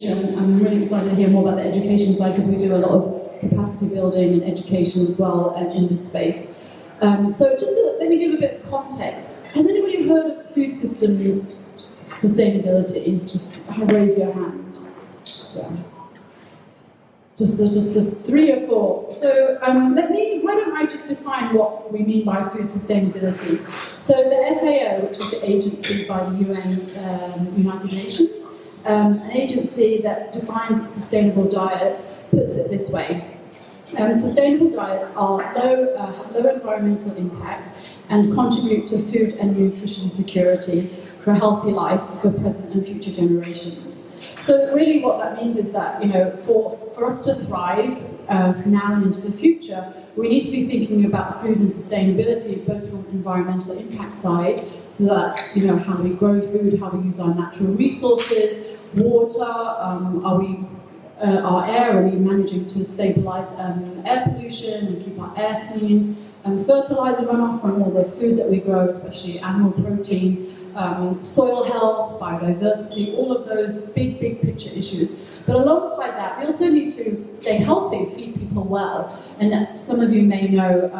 I'm really excited to hear more about the education side because we do a lot of capacity building and education as well in this space. So just let me give a bit of context. Has anybody heard of food systems sustainability? Just raise your hand. Yeah. Just a 3 or 4. So why don't I just define what we mean by food sustainability? So the FAO, which is the agency by the UN, United Nations, an agency that defines sustainable diets, puts it this way. Sustainable diets are have low environmental impacts and contribute to food and nutrition security for a healthy life for present and future generations. So really what that means is that, for us to thrive from now and into the future, we need to be thinking about food and sustainability, both from an environmental impact side, so that's, how we grow food, how we use our natural resources, water, our air, are we managing to stabilise air pollution and keep our air clean, fertiliser runoff from all the food that we grow, especially animal protein, soil health, biodiversity, all of those big picture issues. But alongside that, we also need to stay healthy, feed people well. And some of you may or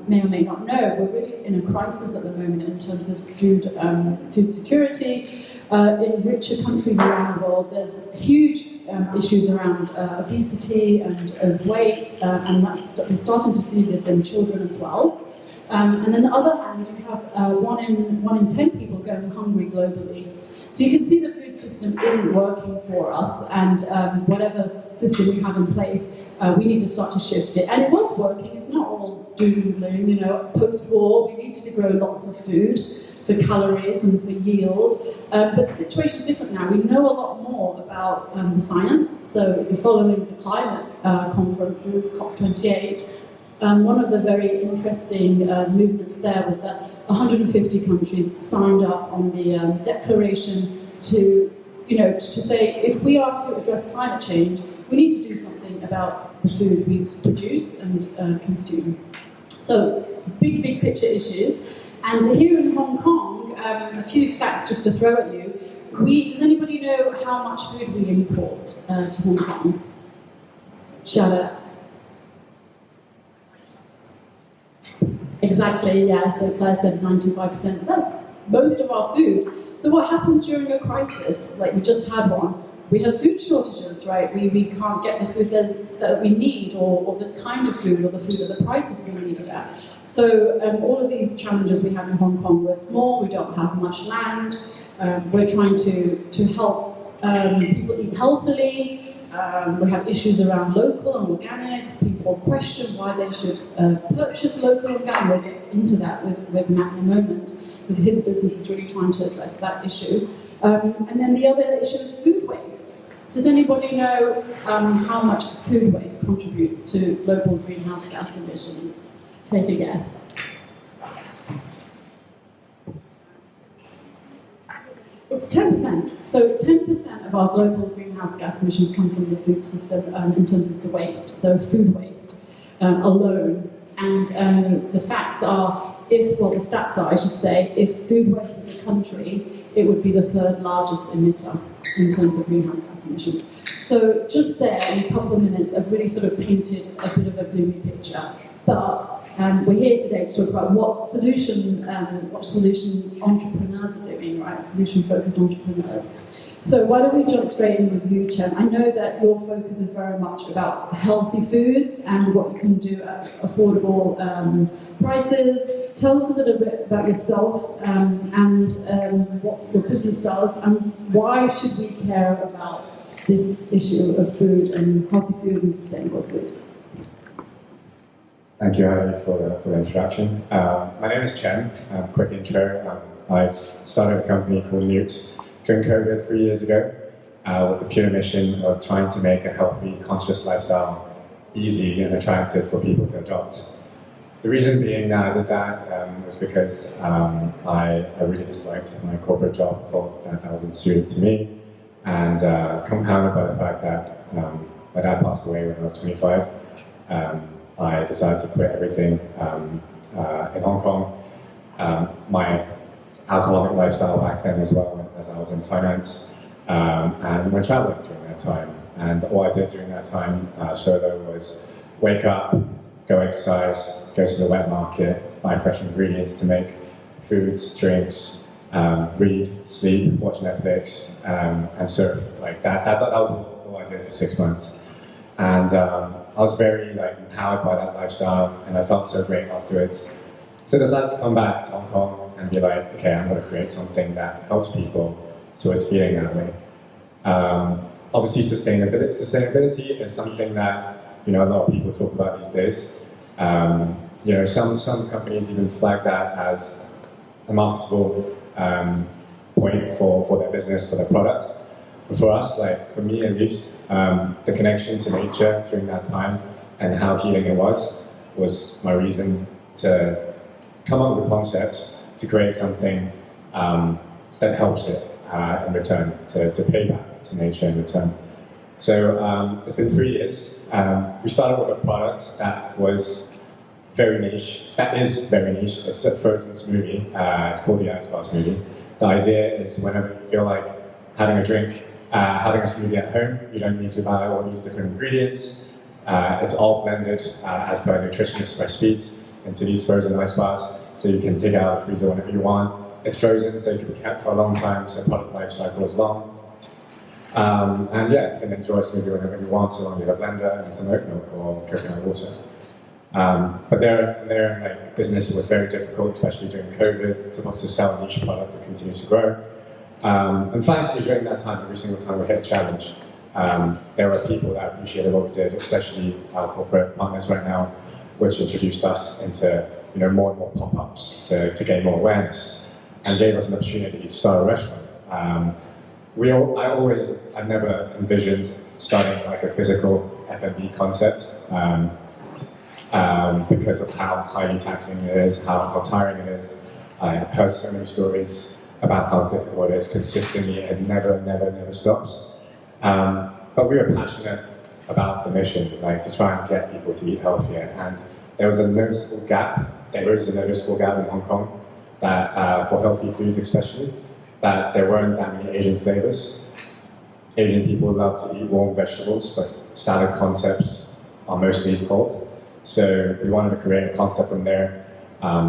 may not know, we're really in a crisis at the moment in terms of food security. In richer countries around the world, there's huge issues around obesity and weight, and we're starting to see this in children as well. And on the other hand, you have 1 in 10 people going hungry globally. So you can see the food system isn't working for us, and whatever system we have in place, we need to start to shift it. And it was working, it's not all doom and gloom, post-war, we needed to grow lots of food for calories and for yield, but the situation is different now. We know a lot more about the science, so if you're following the climate conferences, COP28, one of the very interesting movements there was that 150 countries signed up on the declaration to say if we are to address climate change, we need to do something about the food we produce and consume. So big picture issues. And here in Hong Kong, a few facts just to throw at you. Does anybody know how much food we import to Hong Kong? Shout out. Exactly, yeah, so Claire said 95%. That's most of our food. So what happens during a crisis, like we just had one? We have food shortages, right? We can't get the food that we need, or the kind of food, or the food at the prices we need it at. So all of these challenges we have in Hong Kong, we're small, we don't have much land, we're trying to help people eat healthily. We have issues around local and organic. People question why they should purchase local and organic. We'll get into that with Matt in a moment, because his business is really trying to address that issue. And then the other issue is food waste. Does anybody know how much food waste contributes to global greenhouse gas emissions? Take a guess. It's 10%. So 10% of our global greenhouse gas emissions come from the food system in terms of the waste, so food waste alone. And the facts are, the stats are, I should say, if food waste was a country, it would be the 3rd largest emitter in terms of greenhouse gas emissions. So just there, in a couple of minutes, I've really sort of painted a bit of a gloomy picture. But we're here today to talk about what solution entrepreneurs are doing, right? Solution-focused entrepreneurs. So why don't we jump straight in with you, Chen? I know that your focus is very much about healthy foods and what you can do at affordable prices. Tell us a little bit about yourself and what your business does, and why should we care about this issue of food and healthy food and sustainable food? Thank you, Heidi, for the introduction. My name is Chen. Quick intro. I've started a company called Nute during COVID 3 years ago with the pure mission of trying to make a healthy, conscious lifestyle easy and attractive for people to adopt. The reason being that I did that was because I really disliked my corporate job, thought that was insuited to me, and compounded by the fact that my dad passed away when I was 25. I decided to quit everything in Hong Kong. My alcoholic lifestyle back then as well, as I was in finance, and went traveling during that time. And all I did during that time solo was wake up, go exercise, go to the wet market, buy fresh ingredients to make foods, drinks, read, sleep, watch Netflix, and surf. Like that was all I did for 6 months. And I was very empowered by that lifestyle, and I felt so great afterwards. So I decided to come back to Hong Kong and be like, okay, I'm going to create something that helps people towards feeling that way. Obviously, sustainability is something that a lot of people talk about these days. Some companies even flag that as a marketable point for their business, for their product. But for us, for me at least, the connection to nature during that time and how healing it was my reason to come up with a concept to create something that helps it in return, to pay back to nature in return. So it's been 3 years. We started with a product that was very niche. That is very niche. It's a frozen smoothie. It's called the Ice Bar Smoothie. The idea is whenever you feel like having a drink, having a smoothie at home, you don't need to buy all these different ingredients. It's all blended as per nutritionist recipes into these frozen ice bars, so you can take it out of the freezer whenever you want. It's frozen, so it can be kept for a long time, so product life cycle is long. And yeah, you can enjoy a smoothie whenever you want, so long you have a blender and some oat milk or coconut water. But from there, business was very difficult, especially during COVID. To us to sell a niche product that continues to grow. And thankfully, during that time, every single time we hit a challenge, there were people that appreciated what we did, especially our corporate partners right now, which introduced us into more and more pop-ups to gain more awareness, and gave us an opportunity to start a restaurant. I never envisioned starting a physical F&B concept because of how highly taxing it is, how tiring it is. I've heard so many stories about how difficult it is consistently. It never stops. But we were passionate about the mission, to try and get people to eat healthier. And there is a noticeable gap in Hong Kong that for healthy foods especially, that there weren't that many Asian flavors. Asian people love to eat warm vegetables, but salad concepts are mostly cold. So we wanted to create a concept from there,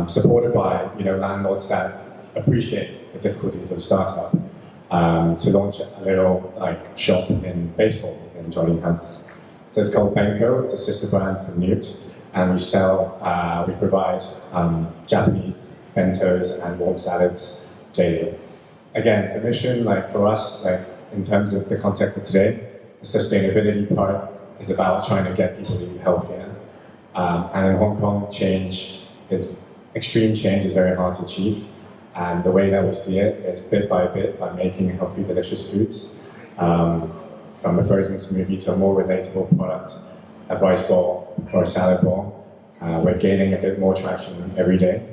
supported by landlords that appreciate the difficulties of startup, to launch a little shop in Basehall in Jolly House. So it's called Benko. It's a sister brand for Nute, and we provide Japanese bentos and warm salads daily. Again, the mission, for us, in terms of the context of today, the sustainability part is about trying to get people to eat healthier. And in Hong Kong, extreme change is very hard to achieve. And the way that we see it is bit by bit by making healthy, delicious foods. From a frozen smoothie to a more relatable product, a rice bowl or a salad bowl. We're gaining a bit more traction every day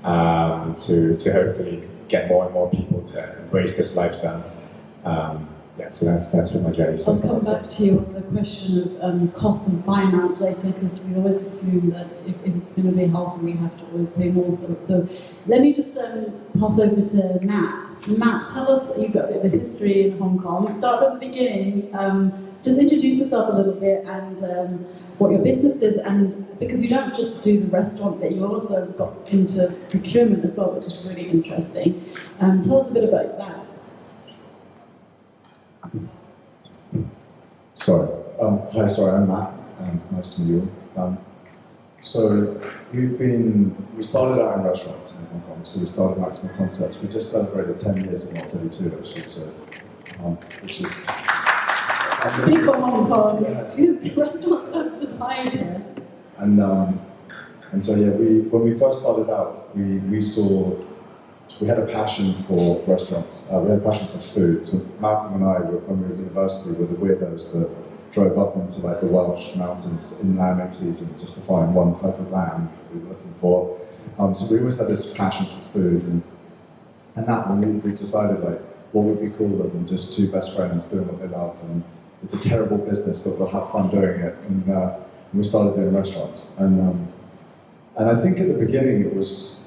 to hopefully get more and more people to embrace this lifestyle. So that's what my journey is. I'll come back to you on the question of cost and finance later, because we always assume that if it's going to be healthy, we have to always pay more. So let me just pass over to Matt. Matt, tell us, you've got a bit of a history in Hong Kong. Start at the beginning. Just introduce yourself a little bit and what your business is, and because you don't just do the restaurant, but you also got into procurement as well, which is really interesting. Tell us a bit about that. Hi, I'm Matt. Nice to meet you. So we started our own restaurants in Hong Kong. So we started Maximum Concepts. We just celebrated 10 years in 32 actually. So, which is big for Hong Kong, because restaurants don't survive here. And so when we first started out, we had a passion for restaurants. We had a passion for food. So Malcolm and I, when we were at university, were the weirdos that drove up into the Welsh mountains in lamb egg season just to find one type of lamb we were looking for. So we always had this passion for food, and that when we decided what would be cooler than just two best friends doing what they love. And it's a terrible business, but we'll have fun doing it. And we started doing restaurants. And I think at the beginning it was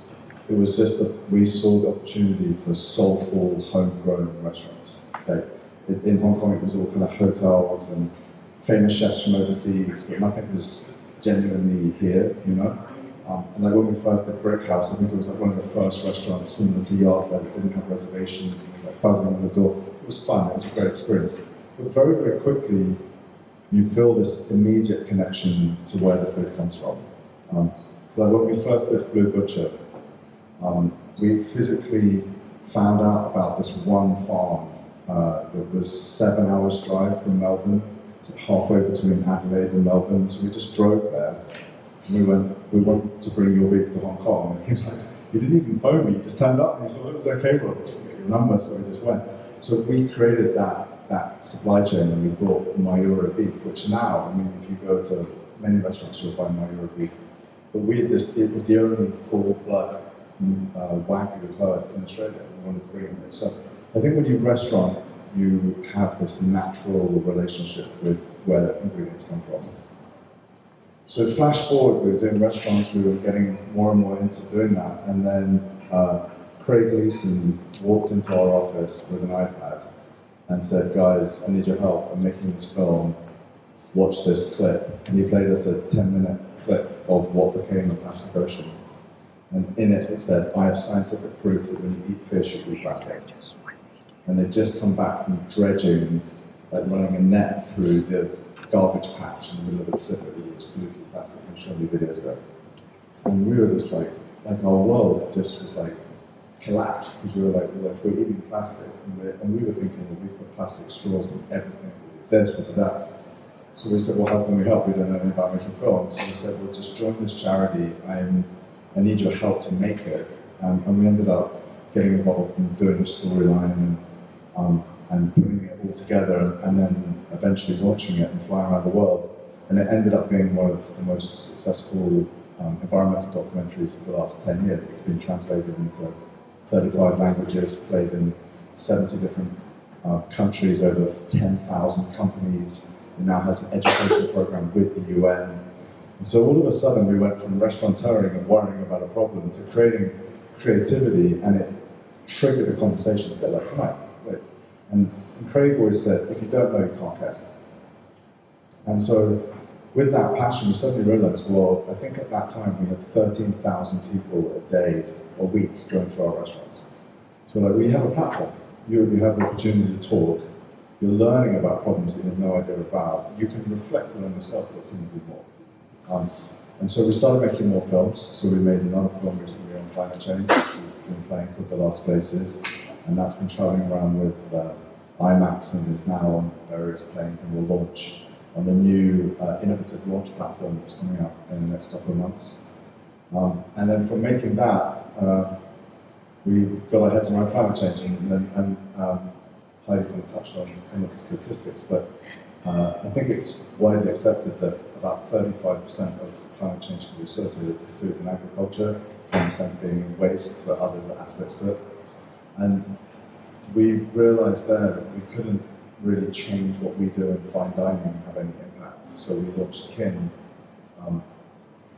just that we saw the opportunity for soulful, homegrown restaurants. Okay? in Hong Kong it was all kind of hotels and famous chefs from overseas, but nothing was genuinely here, you know. And like when we first did Brick House, I think it was like one of the first restaurants similar to Yard where it didn't have reservations and it was like buzzing on the door. It was fun, it was a great experience. But very, very quickly, you feel this immediate connection to where the food comes from. So like when we first did Blue Butcher, we physically found out about this one farm that was 7 hours drive from Melbourne, so halfway between Adelaide and Melbourne. So we just drove there. And we want to bring your beef to Hong Kong. And he was like, you didn't even phone me, you just turned up and you thought it was okay, well, we didn't get your number, so we just went. So we created that supply chain and we brought Mayura beef, which now, I mean, if you go to many restaurants, you'll find Mayura beef. But it was the only full-blood Wagyu herd in Australia, one of 3 in it. So I think when you restaurant, you have this natural relationship with where the ingredients come from. So flash forward, we were doing restaurants, we were getting more and more into doing that, and then Craig Leeson walked into our office with an iPad and said, guys, I need your help, I'm making this film, watch this clip. And he played us a 10-minute clip of what became the plastic ocean. And in it, it said, I have scientific proof that when you eat fish, you eat plastic. And they'd just come back from dredging, like running a net through the garbage patch in the middle of the Pacific, which was polluted plastic. I'm showing you videos ago. And we were just like our world just was like collapsed because we were like, we're eating plastic. And we were thinking, well, we put plastic straws in everything. We did this, we did that. So we said, well, how can we help? We don't know anything about making films. So we said, well, just join this charity. I need your help to make it. And we ended up getting involved in doing the storyline and putting it all together and then eventually launching it and flying around the world. And it ended up being one of the most successful environmental documentaries of the last 10 years. It's been translated into 35 languages, played in 70 different countries, over 10,000 companies. It now has an education program with the UN. And so all of a sudden we went from restaurateuring and worrying about a problem to creating creativity, and it triggered a conversation a bit like tonight. And Craig always said, if you don't know, you can't care. And so with that passion, we suddenly realized, well, I think at that time we had 13,000 people a day, a week, going through our restaurants. So like, we have a platform. You have the opportunity to talk. You're learning about problems that you have no idea about. You can reflect on yourself, what can you do more? And so we started making more films. So we made another film recently on climate change, which has been playing called The Last Places. And that's been traveling around with IMAX and is now on various planes and will launch on the new innovative launch platform that's coming up in the next couple of months. And then from making that, we got our heads around climate change, and Heidi kind of touched on some of the statistics, but I think it's widely accepted that about 35% of climate change can be associated to food and agriculture, 10% being waste, but others are aspects to it. And we realized there that we couldn't really change what we do in fine dining and have any impact. So we launched Kin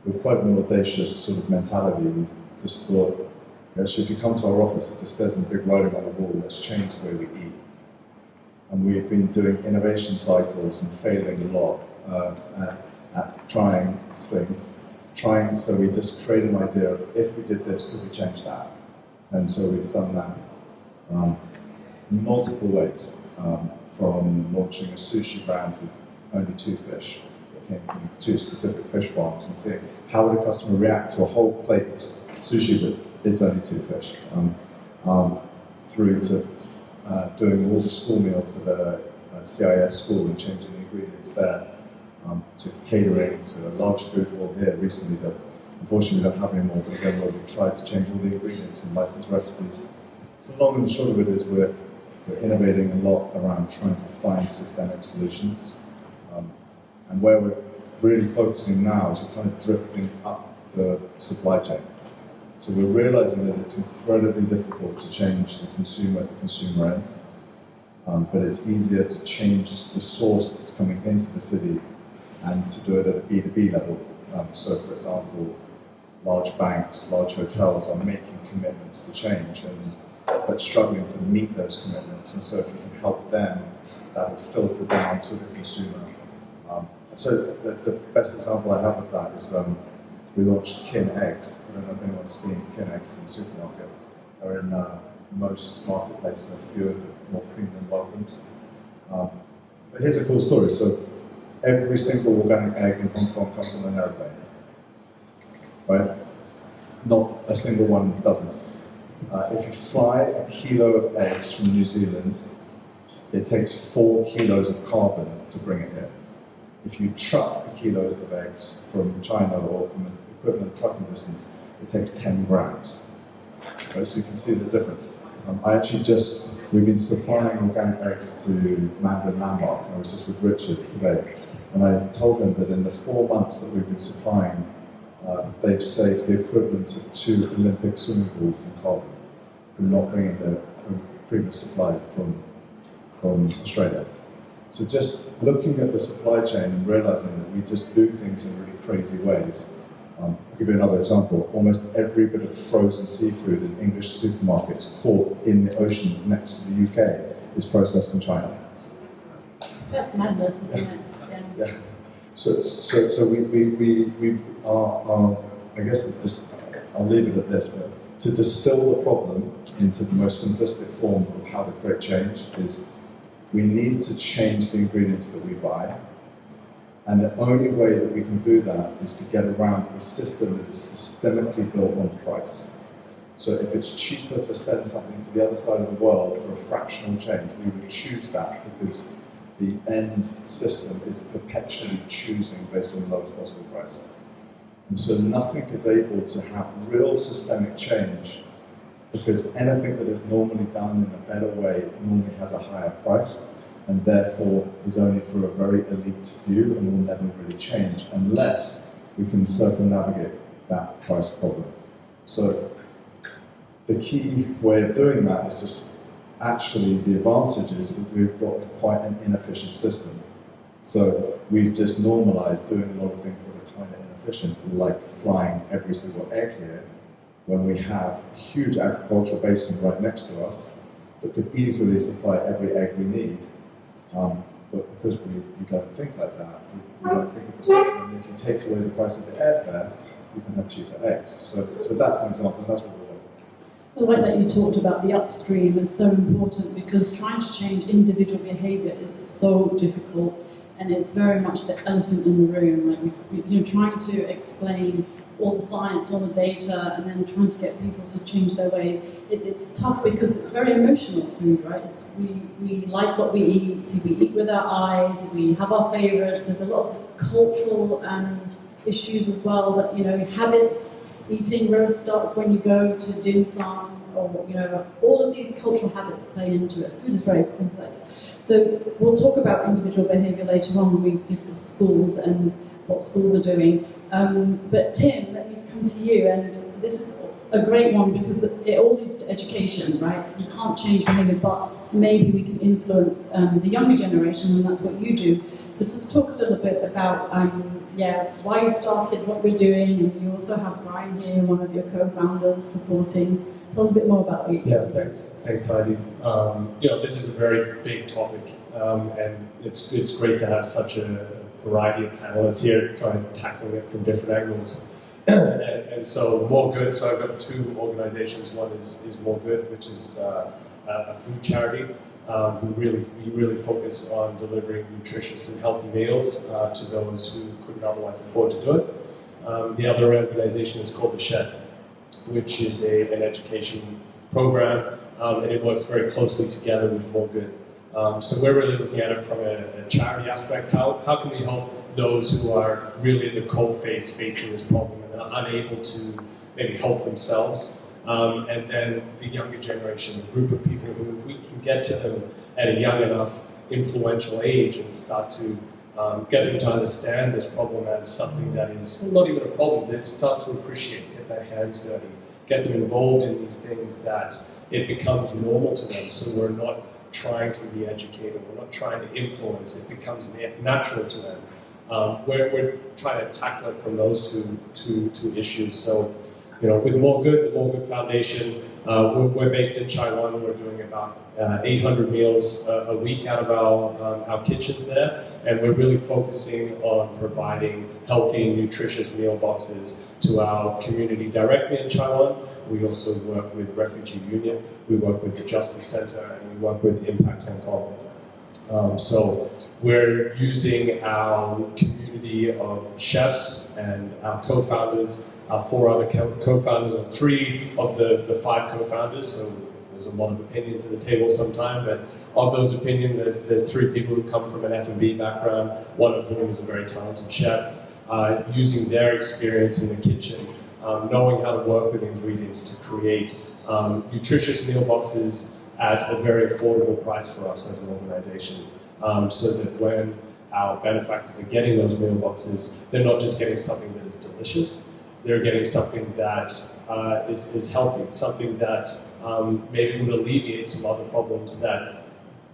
with quite an audacious sort of mentality. We just thought, actually, if you come to our office, it just says in big writing on the wall, let's change the way we eat. And we've been doing innovation cycles and failing a lot at trying things. So we just created an idea of, if we did this, could we change that? And so we've done that in multiple ways, from launching a sushi brand with only 2 fish that came from 2 specific fish farms, and seeing how would a customer react to a whole plate of sushi but it's only 2 fish, through to doing all the school meals at a CIS school and changing the ingredients there, to catering to a large food hall here recently that unfortunately we don't have anymore, but again where we tried to change all the ingredients and license recipes. So long and short of it is we're innovating a lot around trying to find systemic solutions. And where we're really focusing now is we're kind of drifting up the supply chain. So we're realizing that it's incredibly difficult to change the consumer at the consumer end, but it's easier to change the source that's coming into the city and to do it at a B2B level. So for example, large banks, large hotels are making commitments to change, and but struggling to meet those commitments. And so if you can help them, that will filter down to the consumer. So the best example I have of that is we launched Kin eggs. I don't know if anyone's seen Kin eggs in the supermarket. They're in most marketplaces and a few of the more premium welcomes. But here's a cool story. So every single organic egg in Hong Kong comes on an airplane, right? Not a single one doesn't. If you fly a kilo of eggs from New Zealand, it takes 4 kilos of carbon to bring it here. If you truck a kilo of eggs from China or from an equivalent trucking distance, it takes 10 grams. Right, so you can see the difference. We've been supplying organic eggs to Mandarin Landmark. I was just with Richard today, and I told him that in the 4 months that we've been supplying, they've saved the equivalent of 2 Olympic swimming pools in carbon from not bringing the previous supply from Australia. So just looking at the supply chain and realizing that we just do things in really crazy ways. I'll give you another example. Almost every bit of frozen seafood in English supermarkets caught in the oceans next to the UK is processed in China. That's madness, isn't it? Yeah. So we are, I guess, I'll leave it at this, but to distill the problem into the most simplistic form of how to create change is we need to change the ingredients that we buy. And the only way that we can do that is to get around a system that is systemically built on price. So if it's cheaper to send something to the other side of the world for a fractional change, we would choose that because the end system is perpetually choosing based on the lowest possible price. And so nothing is able to have real systemic change because anything that is normally done in a better way normally has a higher price and therefore is only for a very elite few and will never really change unless we can circumnavigate that price problem. So the key way of doing that is just actually the advantage is that we've got quite an inefficient system. So we've just normalized doing a lot of things that are kind of inefficient, like flying every single egg here, when we have a huge agricultural basin right next to us that could easily supply every egg we need. But because we don't think like that, we don't think of the system, and if you take away the price of the airfare, you can have cheaper eggs. So that's an example, and that's what we're doing. I like that you talked about the upstream is so important because trying to change individual behaviour is so difficult, and it's very much the elephant in the room. Like trying to explain all the science, all the data, and then trying to get people to change their ways. It's tough because it's very emotional food, right? We like what we eat with our eyes, we have our favourites. There's a lot of cultural issues as well that, habits, eating roast duck when you go to dim sum, or, all of these cultural habits play into it. Food is very complex. So we'll talk about individual behaviour later on when we discuss schools and what schools are doing. But Tim, let me come to you, and this is a great one because it all leads to education, right? You can't change behaviour, but maybe we can influence the younger generation, and that's what you do. So just talk a little bit about, why you started, what we're doing, and you also have Brian here, one of your co-founders, supporting. Tell a little bit more about you. Yeah, thanks, Heidi. This is a very big topic, and it's great to have such a variety of panelists here trying to tackle it from different angles. and so More Good, so I've got 2 organizations. One is More Good, which is a food charity we really focus on delivering nutritious and healthy meals to those who couldn't otherwise afford to do it. The other organization is called The Shed, which is an education program, and it works very closely together with More Good. So we're really looking at it from a charity aspect. How can we help those who are really in the cold face facing this problem and are unable to maybe help themselves? And then the younger generation, the group of people who, if we can get to them at a young enough, influential age and start to get them to understand this problem as something that is not even a problem, they start to appreciate, get their hands dirty, get them involved in these things that it becomes normal to them. So we're not trying to re-educate them, we're not trying to influence, it becomes natural to them. We're trying to tackle it from those two issues. So, with More Good, the More Good Foundation, we're based in Taiwan. We're doing about 800 meals a week out of our kitchens there, and we're really focusing on providing healthy and nutritious meal boxes to our community directly in Taiwan. We also work with Refugee Union, we work with the Justice Center, and we work with Impact Hong Kong. So we're using our community of chefs and our co-founders, our 4 other co-founders, or 3 of the 5 co-founders. So there's a lot of opinions at the table sometimes, but of those opinions, there's 3 people who come from an F&B background, one of whom is a very talented chef, using their experience in the kitchen, knowing how to work with ingredients to create nutritious meal boxes at a very affordable price for us as an organization. So that when our benefactors are getting those meal boxes, they're not just getting something that is delicious, they're getting something that is healthy, something that maybe would alleviate some other problems that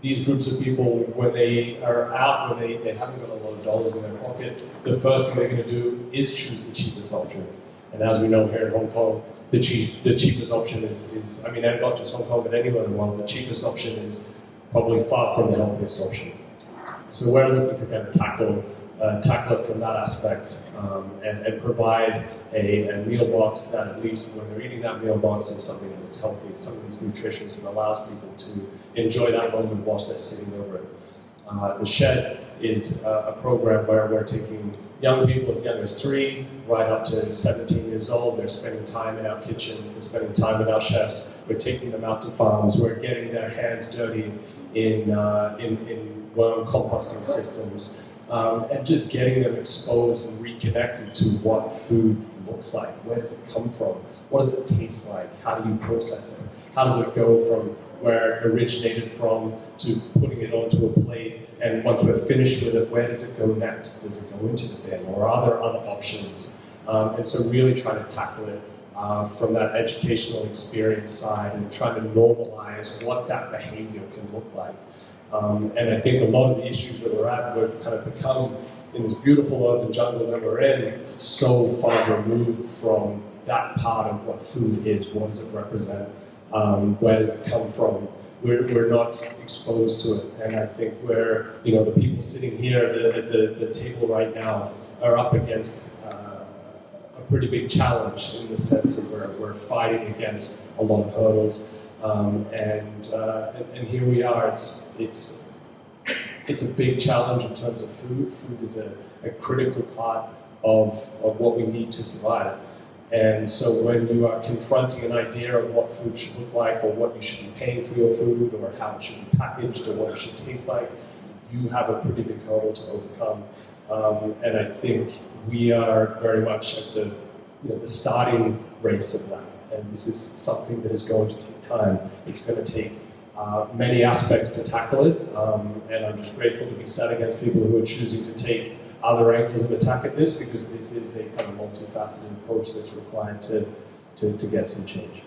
these groups of people, when they are out, when they haven't got a lot of dollars in their pocket, the first thing they're going to do is choose the cheapest option. And as we know here in Hong Kong, the cheapest option is, I mean, and not just Hong Kong, but anywhere in the world, the cheapest option is probably far from the healthiest option. So we're looking to kind of tackle it from that aspect and provide a meal box that at least when they're eating that meal box is something that's healthy, something that's nutritious and allows people to enjoy that moment whilst they're sitting over it. The Shed is a program where we're taking young people as young as 3 right up to 17 years old. They're spending time in our kitchens, they're spending time with our chefs, we're taking them out to farms, we're getting their hands dirty in worm composting systems, and just getting them exposed and reconnected to what food looks like. Where does it come from? What does it taste like? How do you process it? How does it go from where it originated from to putting it onto a plate? And once we're finished with it, where does it go next? Does it go into the bin, or are there other options? And so really trying to tackle it from that educational experience side and trying to normalize what that behavior can look like. And I think a lot of the issues that we're at, we've kind of become in this beautiful urban jungle that we're in, so far removed from that part of what food is. What does it represent? Where does it come from? We're not exposed to it, and I think the people sitting here at the table right now are up against a pretty big challenge in the sense of where we're fighting against a lot of hurdles. And here we are. It's a big challenge in terms of food. Food is a critical part of what we need to survive. And so when you are confronting an idea of what food should look like, or what you should be paying for your food, or how it should be packaged, or what it should taste like, you have a pretty big hurdle to overcome. And I think we are very much at the starting race of that. And this is something that is going to take time. It's going to take many aspects to tackle it. And I'm just grateful to be sat against people who are choosing to take other angles of attack at this, because this is a kind of multifaceted approach that's required to get some change.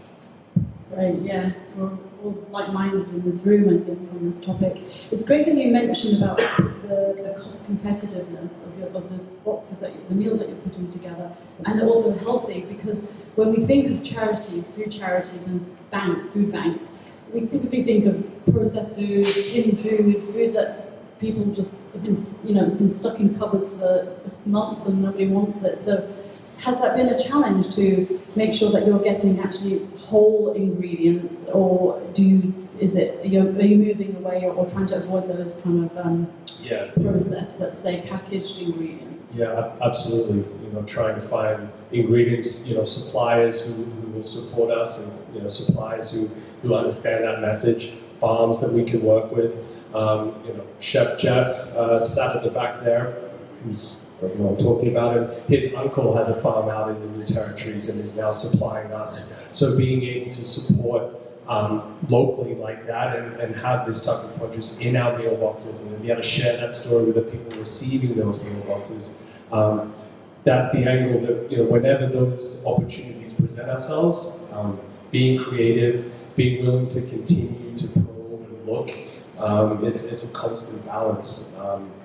Right, yeah. We're all like-minded in this room, I think, on this topic. It's great that you mentioned about the cost competitiveness of the boxes, the meals that you're putting together, and they're also healthy, because when we think of charities, food charities and banks, food banks, we typically think of processed food, tin food that people just have been, it's been stuck in cupboards for months and nobody wants it. So has that been a challenge to make sure that you're getting actually whole ingredients, or are you moving away or trying to avoid those kind of processed, let's say, packaged ingredients? Yeah, absolutely. Trying to find ingredients, suppliers who will support us, and suppliers who understand that message, farms that we can work with. Chef Jeff sat at the back there, I'm talking about him. His uncle has a farm out in the New Territories and is now supplying us. So being able to support locally like that and have this type of produce in our meal boxes, and then be able to share that story with the people receiving those meal boxes. That's the angle that, whenever those opportunities present ourselves, being creative, being willing to continue to probe and look. It's a constant balance.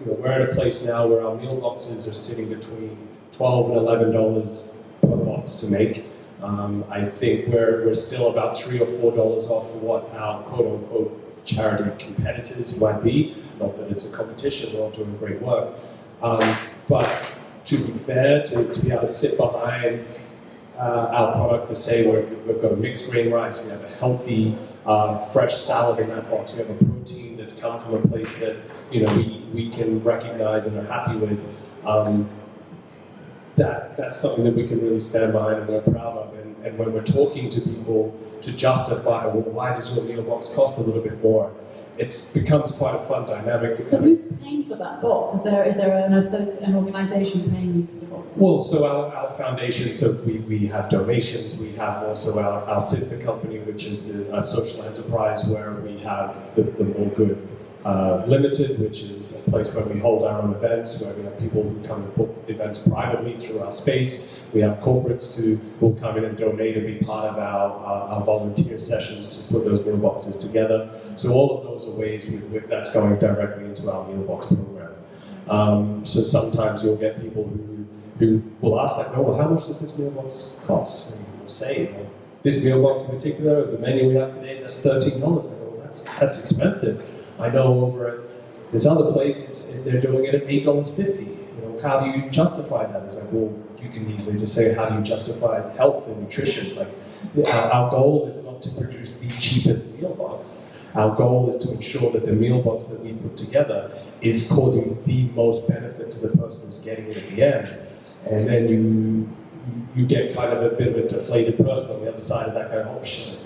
We're at a place now where our meal boxes are sitting between $12 and $11 per box to make. I think we're still about $3 or $4 off what our quote-unquote charity competitors might be. Not that it's a competition, we're all doing great work. But to be fair, to be able to sit behind our product to say we've got a mixed grain rice, we have a healthy, fresh salad in that box, we have a protein that's come from a place that we can recognize and are happy with. That's something that we can really stand behind and we're proud of. And when we're talking to people to justify, well, why does your meal box cost a little bit more? It becomes quite a fun dynamic to So who's paying for that box? Is there an organisation paying you for the box? Well, so our foundation, so we have donations, we have also our sister company, which is a social enterprise where we have the More Good Limited, which is a place where we hold our own events, where we have people who come and book events privately through our space. We have corporates who will come in and donate and be part of our volunteer sessions to put those meal boxes together. So all of those are ways that's going directly into our meal box program. So sometimes you'll get people who will ask, like, oh, well, how much does this meal box cost? And we'll say, well, this meal box in particular, the menu we have today, that's $13. I go, well, that's expensive. I know over at this other place, they're doing it at $8.50. How do you justify that? It's like, well, you can easily just say, how do you justify health and nutrition? Like, our goal is not to produce the cheapest meal box. Our goal is to ensure that the meal box that we put together is causing the most benefit to the person who's getting it at the end. And then you get kind of a bit of a deflated person on the other side of that going, oh shit,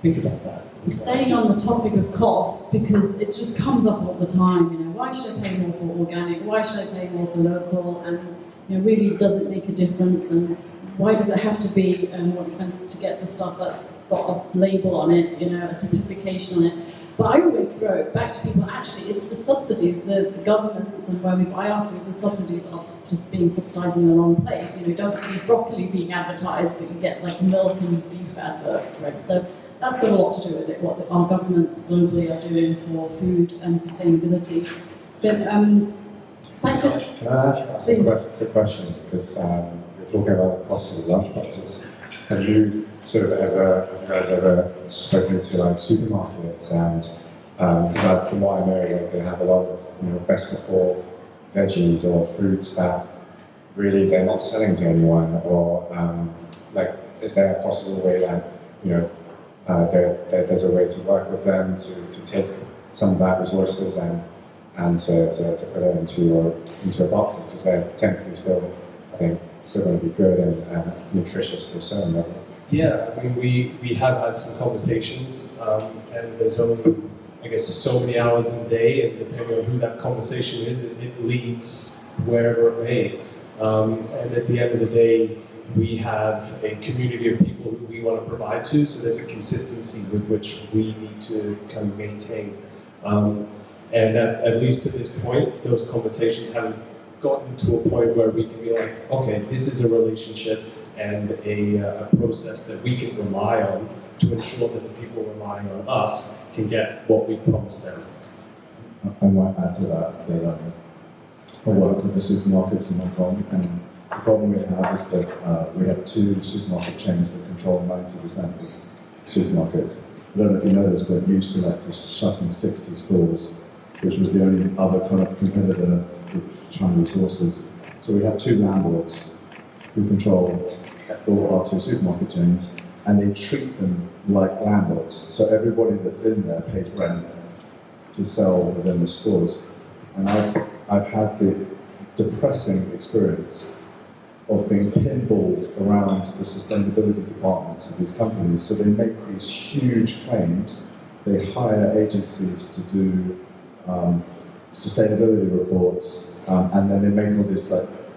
think about that. Staying on the topic of costs, because it just comes up all the time, why should I pay more for organic? Why should I pay more for local? And really doesn't make a difference. And why does it have to be more expensive to get the stuff that's got a label on it, a certification on it? But I always throw it back to people, actually, it's the subsidies, the governments and where we buy our foods, the subsidies are just being subsidised in the wrong place. You don't see broccoli being advertised, but you get like milk and beef adverts, right? So that's got a lot to do with it, what our governments globally are doing for food and sustainability. But back to... Can I ask a quick question? Because you're talking about the cost of the lunch boxes. Have you guys ever spoken to like supermarkets and from what I know, they have a lot of best before veggies or fruits that really they're not selling to anyone, or is there a possible way that there's a way to work with them to take some of that resources and to put it into a boxes, because they're technically still, I think, still going to be good and nutritious to a certain level. Yeah, I mean, we have had some conversations, and there's only, I guess, so many hours in the day, and depending on who that conversation is, it leads wherever it may. And at the end of the day, we have a community of people who we want to provide to, so there's a consistency with which we need to kind of maintain. And at least to this point, those conversations haven't gotten to a point where we can be like, okay, this is a relationship and a process that we can rely on to ensure that the people relying on us can get what we promised them. I might add to that I work with the supermarkets in Hong Kong, and the problem we have is that we have two supermarket chains that control 90% of supermarkets. I don't know if you know this, but New Select is shutting 60 stores, which was the only other kind of competitor with China resources. So we have two landlords who control all our two supermarket chains, and they treat them like landlords. So everybody that's in there pays rent to sell within the stores. And I've had the depressing experience of being pinballed around the sustainability departments of these companies. So they make these huge claims, they hire agencies to do sustainability reports, and then they make all these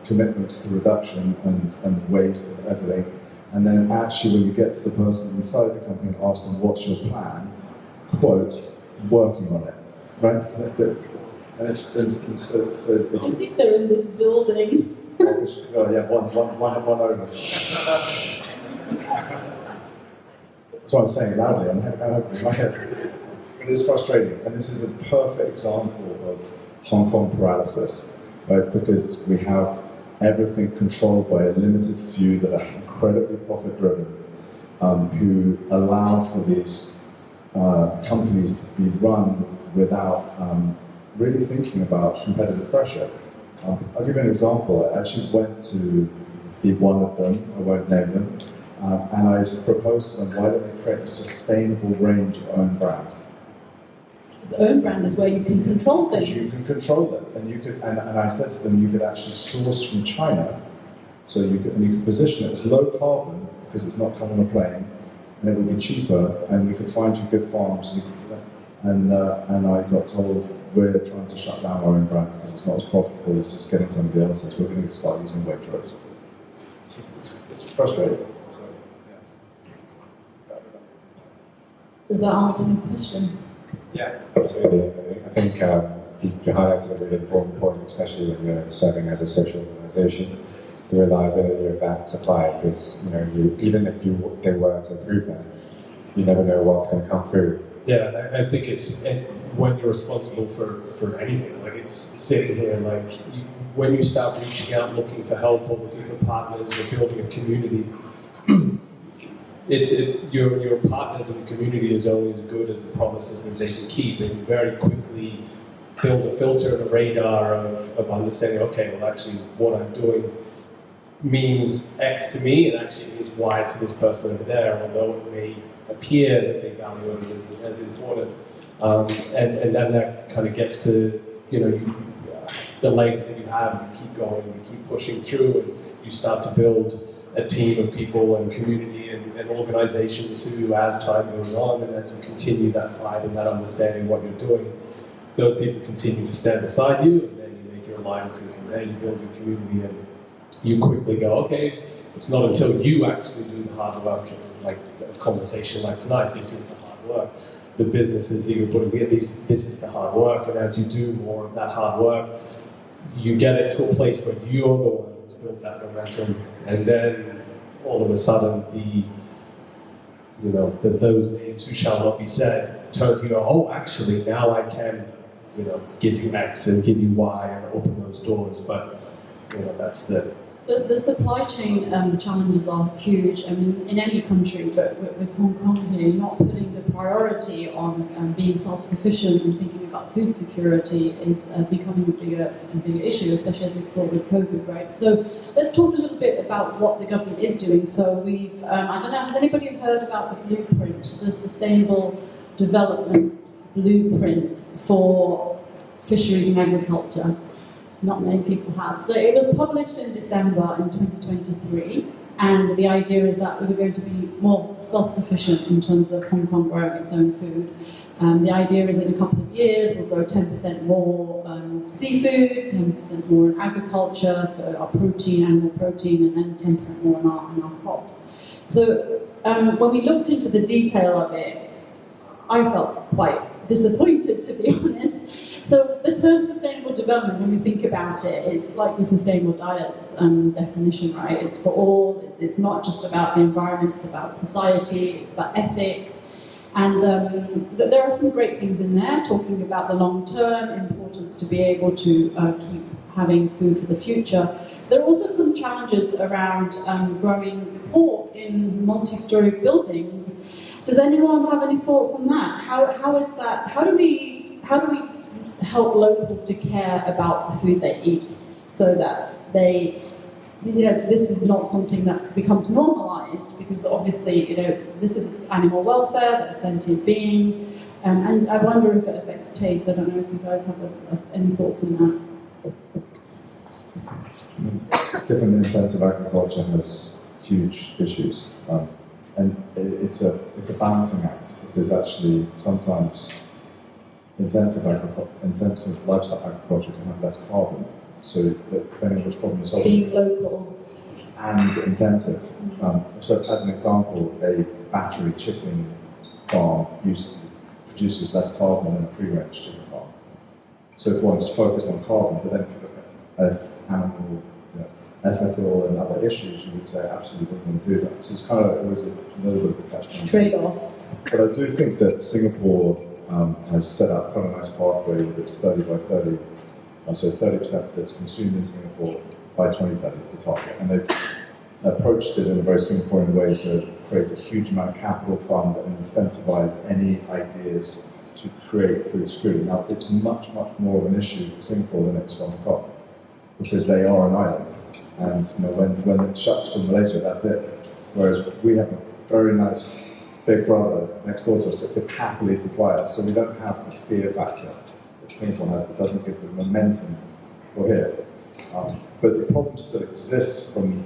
commitments to reduction and waste and everything. And then actually when you get to the person inside the company and ask them, what's your plan? Quote, working on it, right? And it's I think they're in this building. Oh yeah, one over. That's what I'm saying loudly, I'm opening my head. But it's frustrating, and this is a perfect example of Hong Kong paralysis, right? Because we have everything controlled by a limited few that are incredibly profit-driven, who allow for these companies to be run without really thinking about competitive pressure. I'll give you an example. I actually went to one of them, I won't name them, and I proposed to them, why don't we create a sustainable range of own brand? His own brand is where you can control things. You can control them, and you could. And I said to them, you could actually source from China, so you could position it as low carbon because it's not coming on a plane, and it would be cheaper, and we could find you good farms. And I got told we're trying to shut down our own brand because it's not as profitable as just getting somebody else's. We're going to start using Waitrose. It's frustrating. Does that answer your question? Yeah, absolutely. I think you highlighted a really important point, especially when you're serving as a social organisation, the reliability of that supply. Because even if they were to improve that, you never know what's going to come through. Yeah, I think it's when you're responsible for anything. Like it's sitting here, like when you start reaching out, looking for help or looking for partners or building a community. It's your partners in the community is only as good as the promises that they can keep, and you very quickly build a filter and a radar of understanding, okay, well actually what I'm doing means X to me and actually means Y to this person over there, although it may appear that they value it as important. And then that kind of gets to the legs that you have, and you keep going, you keep pushing through, and you start to build a team of people and community and organizations who, as time goes on and as you continue that fight and that understanding of what you're doing, those people continue to stand beside you, and then you make your alliances, and then you build your community, and you quickly go, okay, it's not until you actually do the hard work, like a conversation like tonight, this is the hard work. The businesses that you're putting together, this is the hard work, and as you do more of that hard work, you get it to a place where you're the one who's built that momentum, and then all of a sudden those names who shall not be said turn to you, oh, actually now I can, give you X and give you Y and open those doors, but that's The supply chain challenges are huge. I mean, in any country, but with Hong Kong here, not putting the priority on being self-sufficient and thinking about food security is becoming a bigger issue, especially as we saw with COVID, right? So let's talk a little bit about what the government is doing. So we've, I don't know, has anybody heard about the blueprint, the Sustainable Development Blueprint for Fisheries and Agriculture? Not many people have. So it was published in December in 2023, and the idea is that we're going to be more self-sufficient in terms of Hong Kong growing its own food. The idea is in a couple of years we'll grow 10% more seafood, 10% more in agriculture, so our protein, animal protein, and then 10% more in our crops. So when we looked into the detail of it, I felt quite disappointed, to be honest. So the term sustainable development, when we think about it, it's like the sustainable diet's definition, right? It's for all. It's not just about the environment. It's about society. It's about ethics. And there are some great things in there, talking about the long-term importance to be able to keep having food for the future. There are also some challenges around growing pork in multi-story buildings. Does anyone have any thoughts on that? How is that? How do we help locals to care about the food they eat, so that they, this is not something that becomes normalized, because obviously, this is animal welfare, they're sentient beings, and I wonder if it affects taste. I don't know if you guys have any thoughts on that. Different intensive agriculture has huge issues, and it's a balancing act, because actually sometimes intensive livestock agriculture can have less carbon, so depending on which problem you're solving. Being local. And intensive. So as an example, a battery chicken farm produces less carbon than a free-range chicken farm. So if one's focused on carbon, but then if you look at animal, ethical and other issues, you would say absolutely wouldn't do that. So it's kind of always a little bit of a catch-22. Trade-offs. But I do think that Singapore has set out quite a nice pathway with its 30 by 30. So 30% that's consumed in Singapore by 2030 is the target. And approached it in a very Singaporean way, so create a huge amount of capital fund and incentivized any ideas to create food security. Now, it's much, much more of an issue in Singapore than it's for Hong Kong, because they are an island. And when it shuts from Malaysia, that's it. Whereas we have a very nice big brother next door to us that could happily supply us, so we don't have the fear factor that Singapore has that doesn't give the momentum for here. But the problems that exist from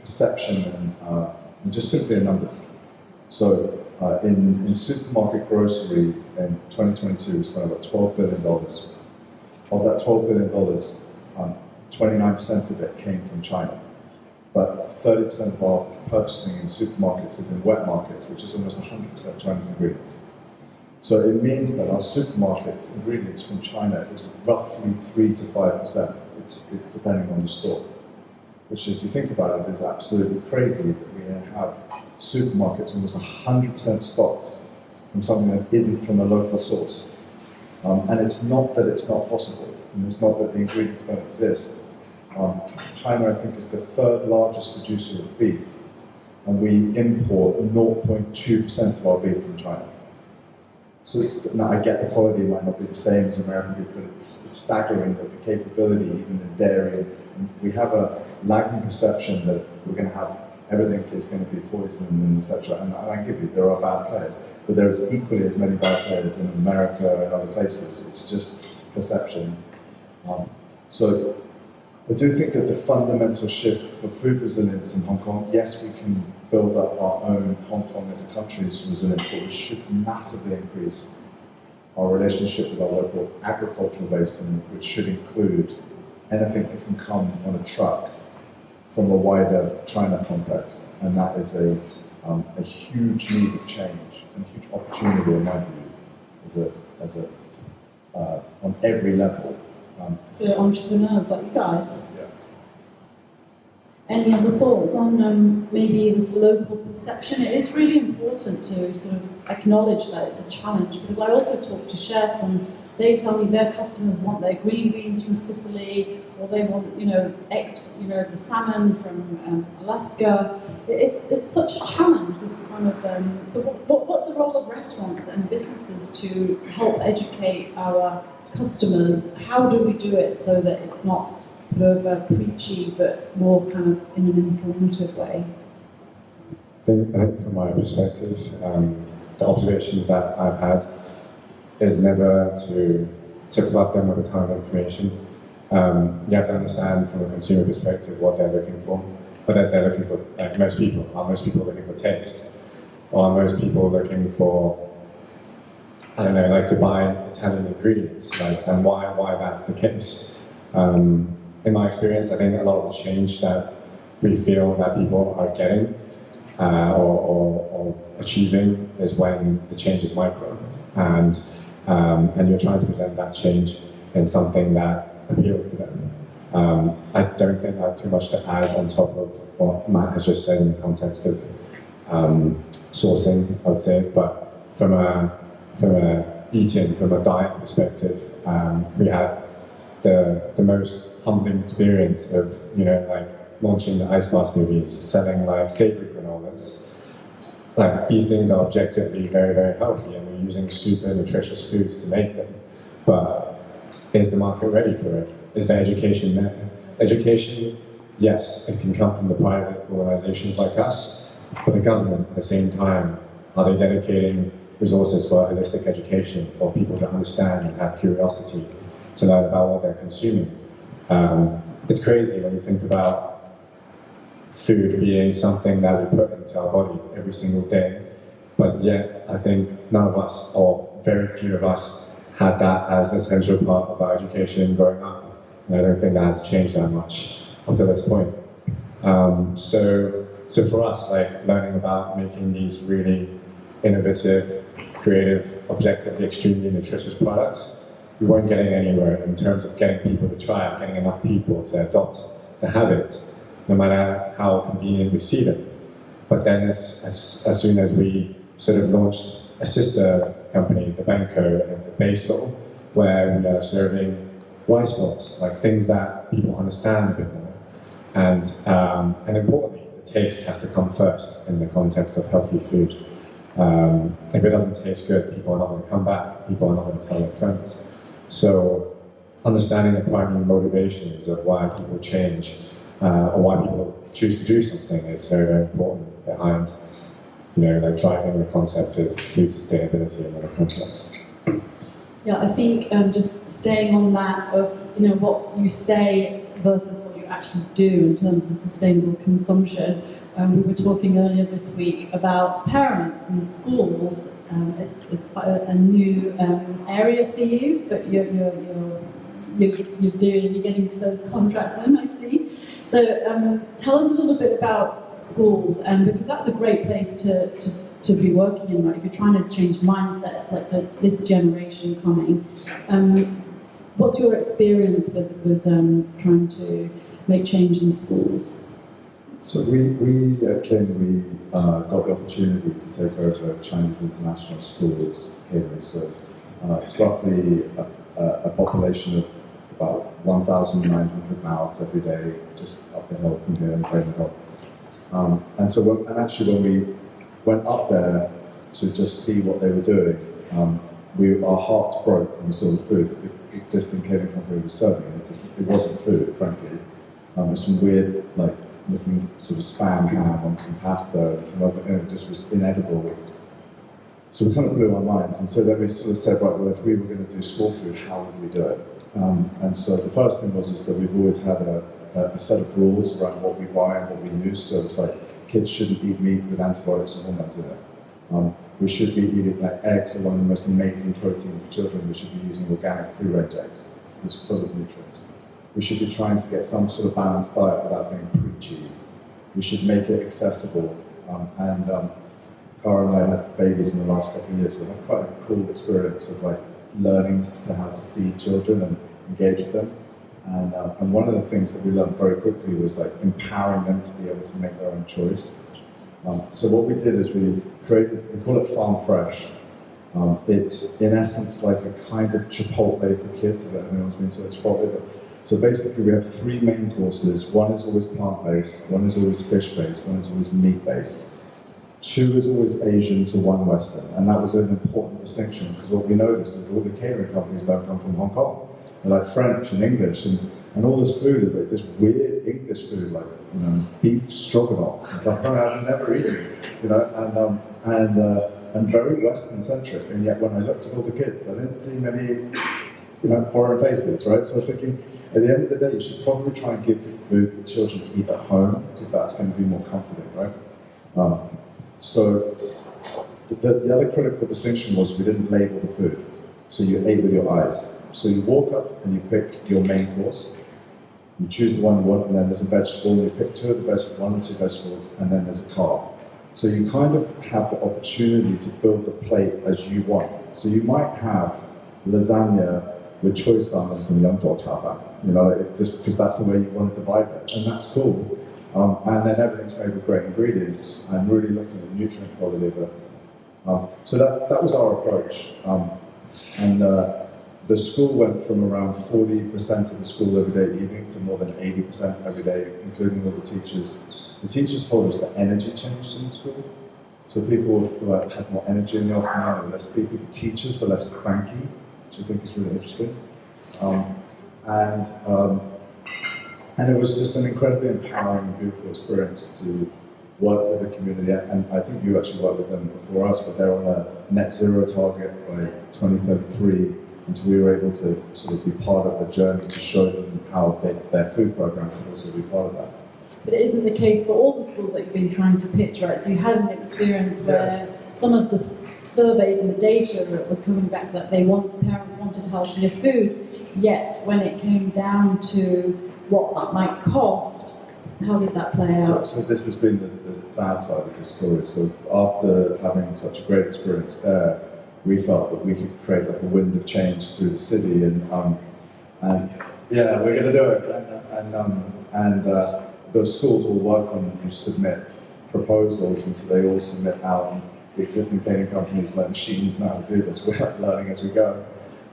perception and just simply in numbers. So in supermarket grocery in 2022, we spent about $12 billion. Of that $12 billion, 29% of it came from China. But 30% of our purchasing in supermarkets is in wet markets, which is almost 100% Chinese ingredients. So it means that our supermarkets ingredients from China is roughly 3 to 5%. It's depending on the store. Which, if you think about it, is absolutely crazy that we have supermarkets almost 100% stocked from something that isn't from a local source. And it's not that it's not possible, and it's not that the ingredients don't exist. China, I think, is the third largest producer of beef, and we import 0.2% of our beef from China. So now I get the quality might not be the same as American beef, but it's staggering that the capability, even in dairy, we have a lagging perception that we're going to have everything is going to be poisoned and etc. And I give you, there are bad players, but there is equally as many bad players in America and other places. It's just perception. So I do think that the fundamental shift for food resilience in Hong Kong, yes, we can build up our own Hong Kong as a country's resilience, but we should massively increase our relationship with our local agricultural basin, which should include anything that can come on a truck from a wider China context. And that is a huge need of change and a huge opportunity, in my view, on every level. To entrepreneurs like you guys. Yeah. Any other thoughts on maybe this local perception? It is really important to sort of acknowledge that it's a challenge, because I also talk to chefs and they tell me their customers want their green beans from Sicily, or they want, the salmon from Alaska. It's such a challenge. This kind of so what's the role of restaurants and businesses to help educate our customers? How do we do it so that it's not sort of preachy, but more kind of in an informative way? I think from my perspective, the observations that I've had is never to flood them with a ton of information. You have to understand from a consumer perspective what they're looking for, but that they're looking for, like most people, are most people looking for taste? Or are most people looking for, like to buy Italian ingredients, and why that's the case? In my experience, I think a lot of the change that we feel that people are getting or achieving is when the change is micro, and you're trying to present that change in something that appeals to them. I don't think I have too much to add on top of what Matt has just said in the context of sourcing, I would say, but from a eating, from a diet perspective, we had the most humbling experience of, launching the Ice Blast movies, selling savory granolas. These things are objectively very, very healthy, and we're using super nutritious foods to make them. But is the market ready for it? Is there education there? Education, yes, it can come from the private organizations like us, but the government at the same time, are they dedicating resources for holistic education, for people to understand and have curiosity, to learn about what they're consuming? It's crazy when you think about food being something that we put into our bodies every single day, but yet I think none of us, or very few of us, had that as an essential part of our education growing up, and I don't think that has changed that much up to this point. So for us, learning about making these really innovative, creative, objectively extremely nutritious products, we weren't getting anywhere in terms of getting people to try it, getting enough people to adopt the habit, no matter how convenient we see them. But then as soon as we sort of launched a sister company, the benko and the basil, where we are serving rice balls, things that people understand a bit more, And importantly, the taste has to come first in the context of healthy food. If it doesn't taste good, people are not going to come back, people are not going to tell their friends. So understanding the primary motivations of why people change or why people choose to do something is very, very important behind, like driving the concept of food sustainability in other contexts. Yeah, I think just staying on that of what you say versus what you actually do in terms of sustainable consumption. We were talking earlier this week about parents and schools. It's quite a new area for you, but you're getting those contracts in, I see. So tell us a little bit about schools, because that's a great place to be working in, right? If you're trying to change mindsets like this generation coming. What's your experience with trying to make change in schools? So we at King, got the opportunity to take over Chinese international schools catering. So it's roughly a population of about 1,900 mouths every day, just up the hill from here in Braden Hill. And actually when we went up there to just see what they were doing, our hearts broke when we saw the food that the existing catering company was serving. It wasn't food, frankly. It was some weird, looking sort of spam ham on some pasta and some other, it just was inedible. So we kind of blew our minds, and so then we sort of said, right, well, if we were going to do school food, how would we do it? And so the first thing was that we've always had a set of rules around what we buy and what we use. So it's like kids shouldn't eat meat with antibiotics and hormones in it. We should be eating eggs are one of the most amazing protein for children. We should be using organic free-range eggs, just full of nutrients. We should be trying to get some sort of balanced diet without being preachy. We should make it accessible. Cara and I had babies in the last couple of years, so we had quite a cool experience of learning to how to feed children and engage with them. And one of the things that we learned very quickly was empowering them to be able to make their own choice. So what we did is we call it Farm Fresh. It's in essence like a kind of Chipotle for kids. I don't know if anyone's been to a Chipotle, but so basically we have 3 main courses. One is always plant-based, one is always fish-based, one is always meat-based. 2 is always Asian to 1 Western, and that was an important distinction because what we noticed is all the catering companies don't come from Hong Kong. They're French and English, and all this food is this weird English food, beef stroganoff and stuff I've never eaten, and very Western-centric. And yet when I looked at all the kids, I didn't see many, foreign faces, right? So I was thinking, at the end of the day, you should probably try and give the food that children eat at home because that's going to be more comforting, right? So the other critical distinction was we didn't label the food. So you ate with your eyes. So you walk up and you pick your main course. You choose the one you want, and then there's a vegetable. You pick 2 of the vegetables, 1 or 2 vegetables, and then there's a carb. So you kind of have the opportunity to build the plate as you want. So you might have lasagna with choy salmons and young dog tava, just because that's the way you want to divide it, and that's cool. And then everything's made with great ingredients and really looking at nutrient quality of it. So that was our approach. The school went from around 40% of the school every day eating to more than 80% every day, including all the teachers. The teachers told us that energy changed in the school. So people had more energy in the afternoon, and less sleepy. The teachers were less cranky, which I think is really interesting. And it was just an incredibly empowering and beautiful experience to work with the community. And I think you actually worked with them before us, but they're on a net zero target by 2033. And so we were able to sort of be part of the journey to show them how their food program could also be part of that. But it isn't the case for all the schools that you've been trying to pitch, right? So you had an experience where some of the surveys and the data was coming back that parents wanted healthier food, yet when it came down to what that might cost, how did that play out? So this has been the sad side of the story. So after having such a great experience there, we felt that we could create a wind of change through the city, and yeah, we're going to do it. And those schools all work on, you submit proposals, and so they all submit out. And the existing catering companies, like machines, know how to do this. We're learning as we go.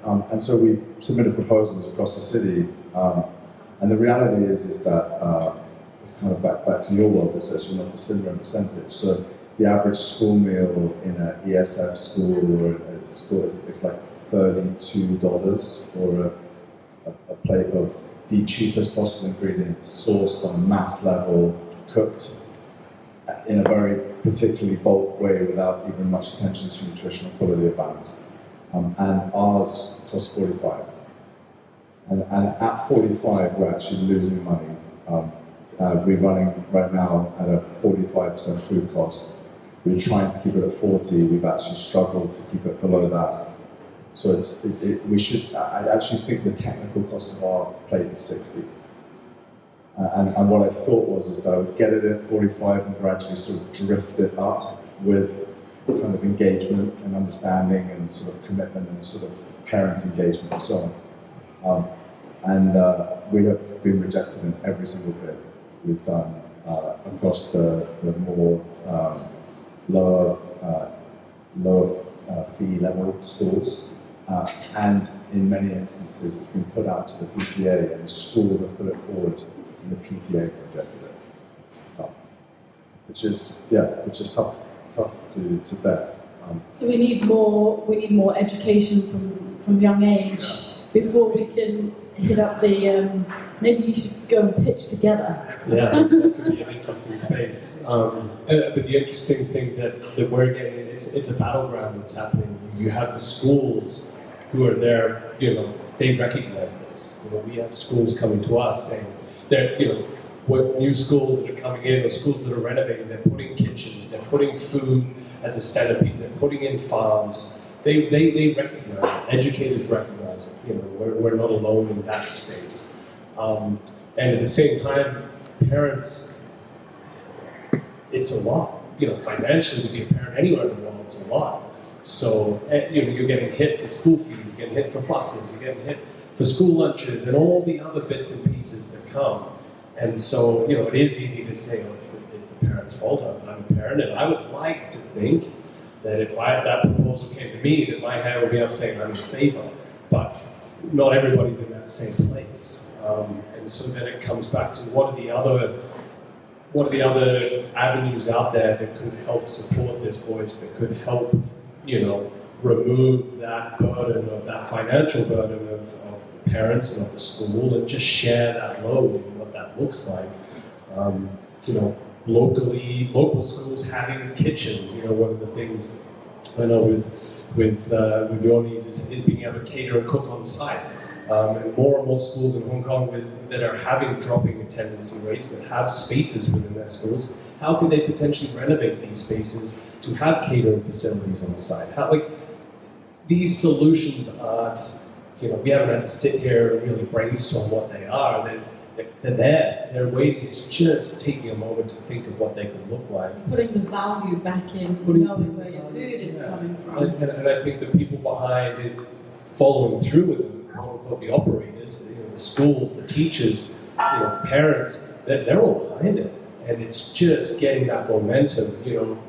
And so we submitted proposals across the city. And the reality is that it's kind of back to your world, it's actually not dissimilar in percentage. So the average school meal in an ESF school or a school is like $32 for a plate of the cheapest possible ingredients, sourced on a mass level, cooked in a very particularly bulk way without even much attention to nutritional quality or balance. And ours costs 45. And at 45, we're actually losing money. We're running right now at a 45% food cost. We're trying to keep it at 40. We've actually struggled to keep it below that. So I actually think the technical cost of our plate is 60. And what I thought was that I would get it at 45 and gradually sort of drift it up with kind of engagement and understanding and sort of commitment and sort of parent engagement and so on. We have been rejected in every single bid we've done across the more lower fee level schools. And in many instances, it's been put out to the PTA, and the school have put it forward, and the PTA rejected it, which is tough to bear. So we need more education from young age before we can hit up the. Maybe you should go and pitch together. Yeah, that could be an interesting space. But the interesting thing that we're getting, it's a battleground that's happening. You have the schools who are there, they recognize this. We have schools coming to us saying, what new schools that are coming in, or schools that are renovating, they're putting kitchens, they're putting food as a centerpiece, they're putting in farms. They recognize it, educators recognize it. We're not alone in that space. And at the same time, parents, it's a lot. Financially, to be a parent anywhere in the world, it's a lot. So, you're getting hit for school fees, you're getting hit for buses, you're getting hit for school lunches, and all the other bits and pieces that come. And so, it is easy to say, it's the parent's fault. I'm a parent, and I would like to think that if that proposal came to me, that my hand would be up saying I'm in favor. But not everybody's in that same place. And so then it comes back to what are the other avenues out there that could help support this voice, that could help, remove that burden, of that financial burden of the parents and of the school, and just share that load and what that looks like. Local schools having kitchens. One of the things I know with your needs is being able to cater and cook on site. And more schools in Hong Kong that are having dropping attendance rates, that have spaces within their schools, how can they potentially renovate these spaces to have catering facilities on the site? These solutions aren't, we haven't had to sit here and really brainstorm what they are. They're there, they're waiting. It's just taking a moment to think of what they could look like. Putting the value back in, knowing where your food is coming from. And I think the people behind it, following through with it, the operators, the schools, the teachers, parents, they're all behind it. And it's just getting that momentum.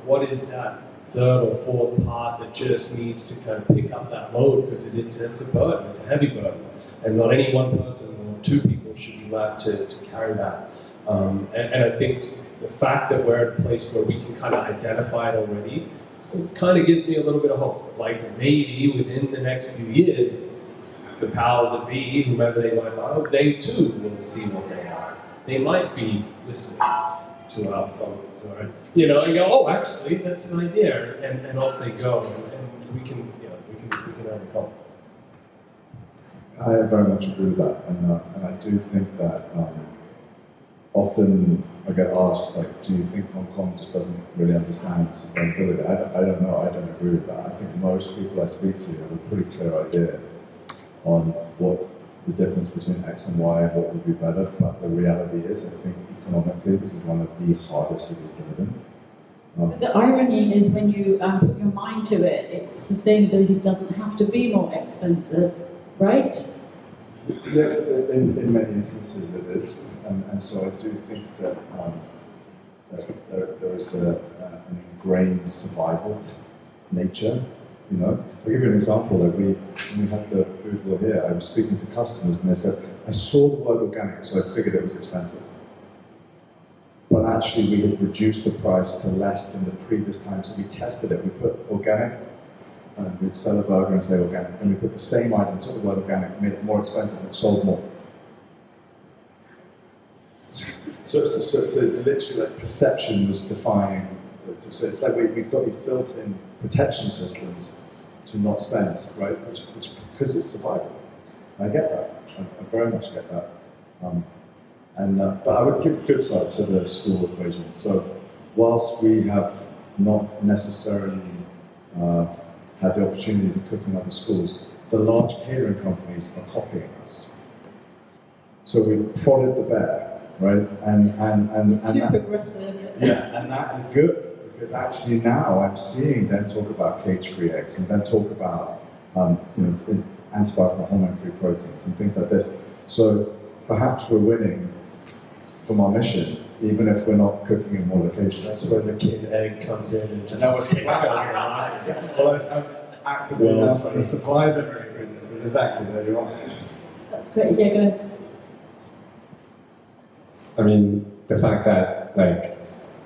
What is that third or fourth part that just needs to kind of pick up that load, because it's a burden, it's a heavy burden. And not any one person or two people should be left to carry that. And I think the fact that we're at a place where we can kind of identify it already, it kind of gives me a little bit of hope. Like maybe within the next few years, the powers that be, whomever they might be, they too will see what they are. They might be listening to our phones, or and go, oh, actually, that's an idea, and off they go, and we can only help. I very much agree with that, and I do think that often I get asked, do you think Hong Kong just doesn't really understand sustainability? I don't know. I don't agree with that. I think most people I speak to have a pretty clear idea on what the difference between X and Y and what would be better, but the reality is, I think economically this is one of the hardest cities to live in. But the irony is when you put your mind to it, sustainability doesn't have to be more expensive, right? Yeah, in many instances it is, and so I do think that, that there is an ingrained survival nature. I'll give you an example. When we had the food hall here, I was speaking to customers and they said, I saw the word organic, so I figured it was expensive. but actually we had reduced the price to less than the previous time. So we tested it. We put organic, we'd sell a burger and say organic. Then we put the same item, took the word organic, made it more expensive, and it sold more. So it's literally like perception was defining. So it's like we've got these built-in protection systems to not spend, right? Which because it's survival. I get that. I very much get that. But I would give a good side to the school equation. So whilst we have not necessarily had the opportunity to cook in other schools, the large catering companies are copying us. So we prodded the bear, right? And Too that, progressive. yeah, and that is good because actually now I'm seeing them talk about cage-free eggs and then talk about antibiotic and hormone-free proteins and things like this. So perhaps we're winning from our mission, even if we're not cooking in more locations. That's when the kid egg comes in and just No, it's takes over. Well, I'm actively now trying to supply them ingredients, and exactly, there you are. That's great. Yeah, go ahead. I mean, the fact that, like,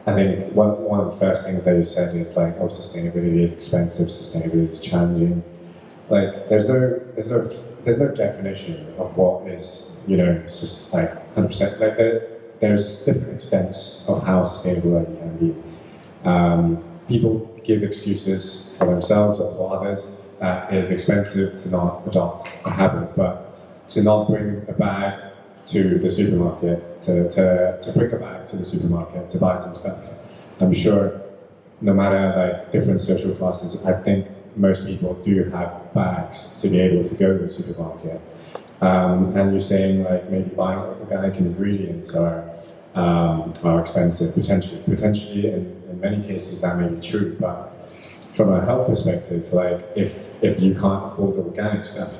I think one of the first things that you said is like, oh, sustainability is expensive, sustainability is challenging. Like, there's no definition of what is, just like 100%. Like, there's different extents of how sustainable it can be. People give excuses for themselves or for others that it is expensive to not adopt a habit, but to not bring a bag to the supermarket, to bring a bag to the supermarket to buy some stuff. I'm sure no matter like different social classes, I think most people do have bags to be able to go to the supermarket. And you're saying like maybe buying organic ingredients are expensive, potentially in many cases that may be true, but from a health perspective, like if you can't afford the organic stuff,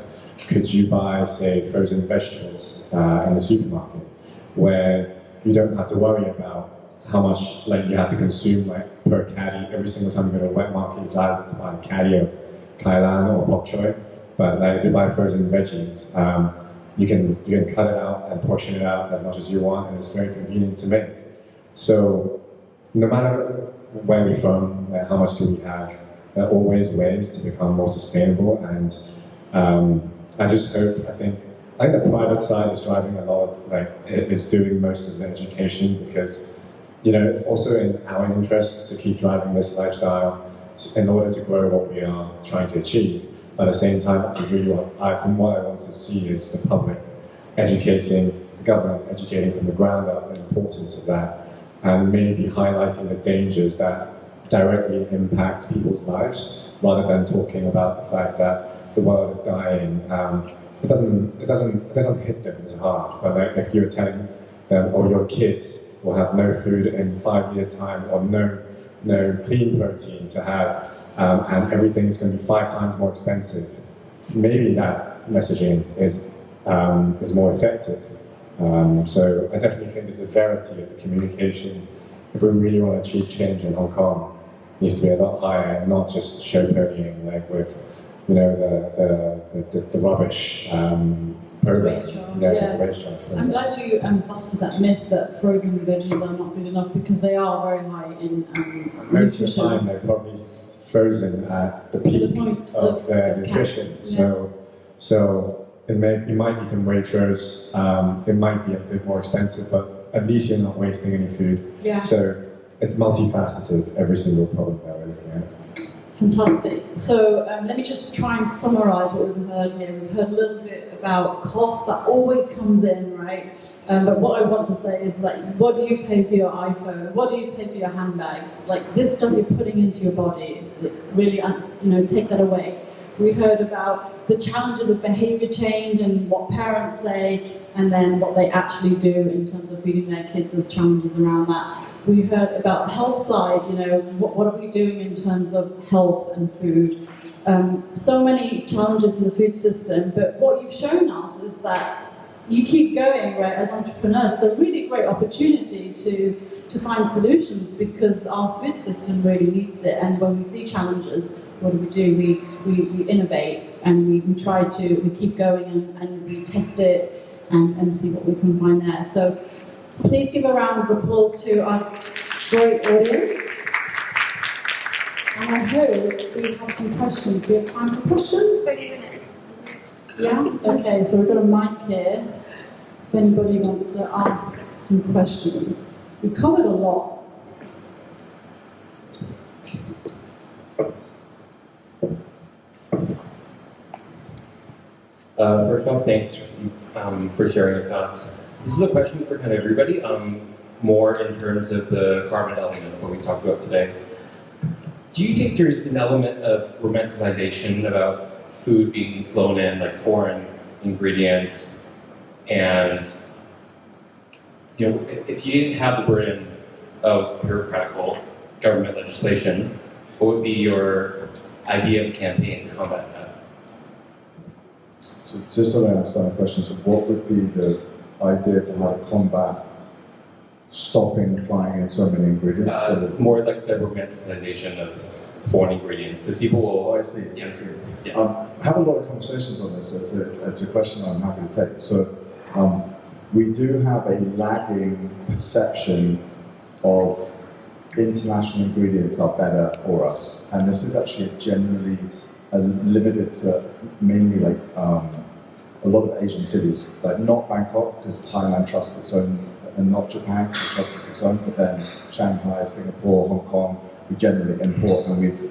could you buy, say, frozen vegetables in the supermarket, where you don't have to worry about how much like you have to consume like per caddy every single time you go to a wet market? You're allowed to buy a caddy of kailan or bok choy, but like if you buy frozen veggies, you can cut it out and portion it out as much as you want, and it's very convenient to make. So no matter where we're from, how much do we have, there are always ways to become more sustainable, and I think the private side is driving a lot of, is doing most of the education, because, it's also in our interest to keep driving this lifestyle in order to grow what we are trying to achieve. But at the same time, from what I want to see is the public educating, the government educating from the ground up the importance of that, and maybe highlighting the dangers that directly impact people's lives, rather than talking about the fact that the world is dying. It doesn't hit them as hard, but like if you're telling them, or your kids will have no food in 5 years' time, or no clean protein to have, and everything's going to be 5 times more expensive, maybe that messaging is more effective. So I definitely think the severity of the communication, if we really want to achieve change in Hong Kong, needs to be a lot higher, and not just show ponying like with the rubbish Waste charge. the waste charge. I'm glad you busted that myth that frozen veggies are not good enough, because they are very high in Most of the nutrition. time they're probably frozen at the peak point of their nutrition. So it might be from Waitrose, it might be a bit more expensive, but at least you're not wasting any food. Yeah. So it's multifaceted, every single problem that we're looking at. Fantastic. So let me just try and summarise what we've heard here. We've heard a little bit about cost that always comes in, right? But what I want to say is, like, what do you pay for your iPhone? What do you pay for your handbags? Like, this stuff you're putting into your body, really, take that away. We heard about the challenges of behaviour change and what parents say, and then what they actually do in terms of feeding their kids as challenges around that. We heard about the health side, what are we doing in terms of health and food? So many challenges in the food system, but what you've shown us is that you keep going, right, as entrepreneurs. It's a really great opportunity to find solutions, because our food system really needs it. And when we see challenges, what do? We innovate, and we keep going, and we test it and see what we can find there. So Please give a round of applause to our great audience. And I hope we have some questions. We have time for questions? 30 minutes. Yeah? Okay, so we've got a mic here. If anybody wants to ask some questions. We've covered a lot. First off, thanks for sharing your thoughts. This is a question for kind of everybody, more in terms of the carbon element of what we talked about today. Do you think there's an element of romanticization about food being flown in, like foreign ingredients, and if you didn't have the burden of bureaucratical government legislation, what would be your idea of campaign to combat that? So just so I understand the question, so what would be the idea to how to combat stopping flying in so many ingredients? More like the romanticization of foreign ingredients, because people will. Oh, I see. Yeah. I see. Yeah. I have a lot of conversations on this, so it's a question I'm happy to take. So we do have a lagging perception of international ingredients are better for us, and this is actually generally limited to mainly like a lot of Asian cities, like not Bangkok, because Thailand trusts its own, and not Japan, which trusts its own, but then Shanghai, Singapore, Hong Kong, we generally import, and we've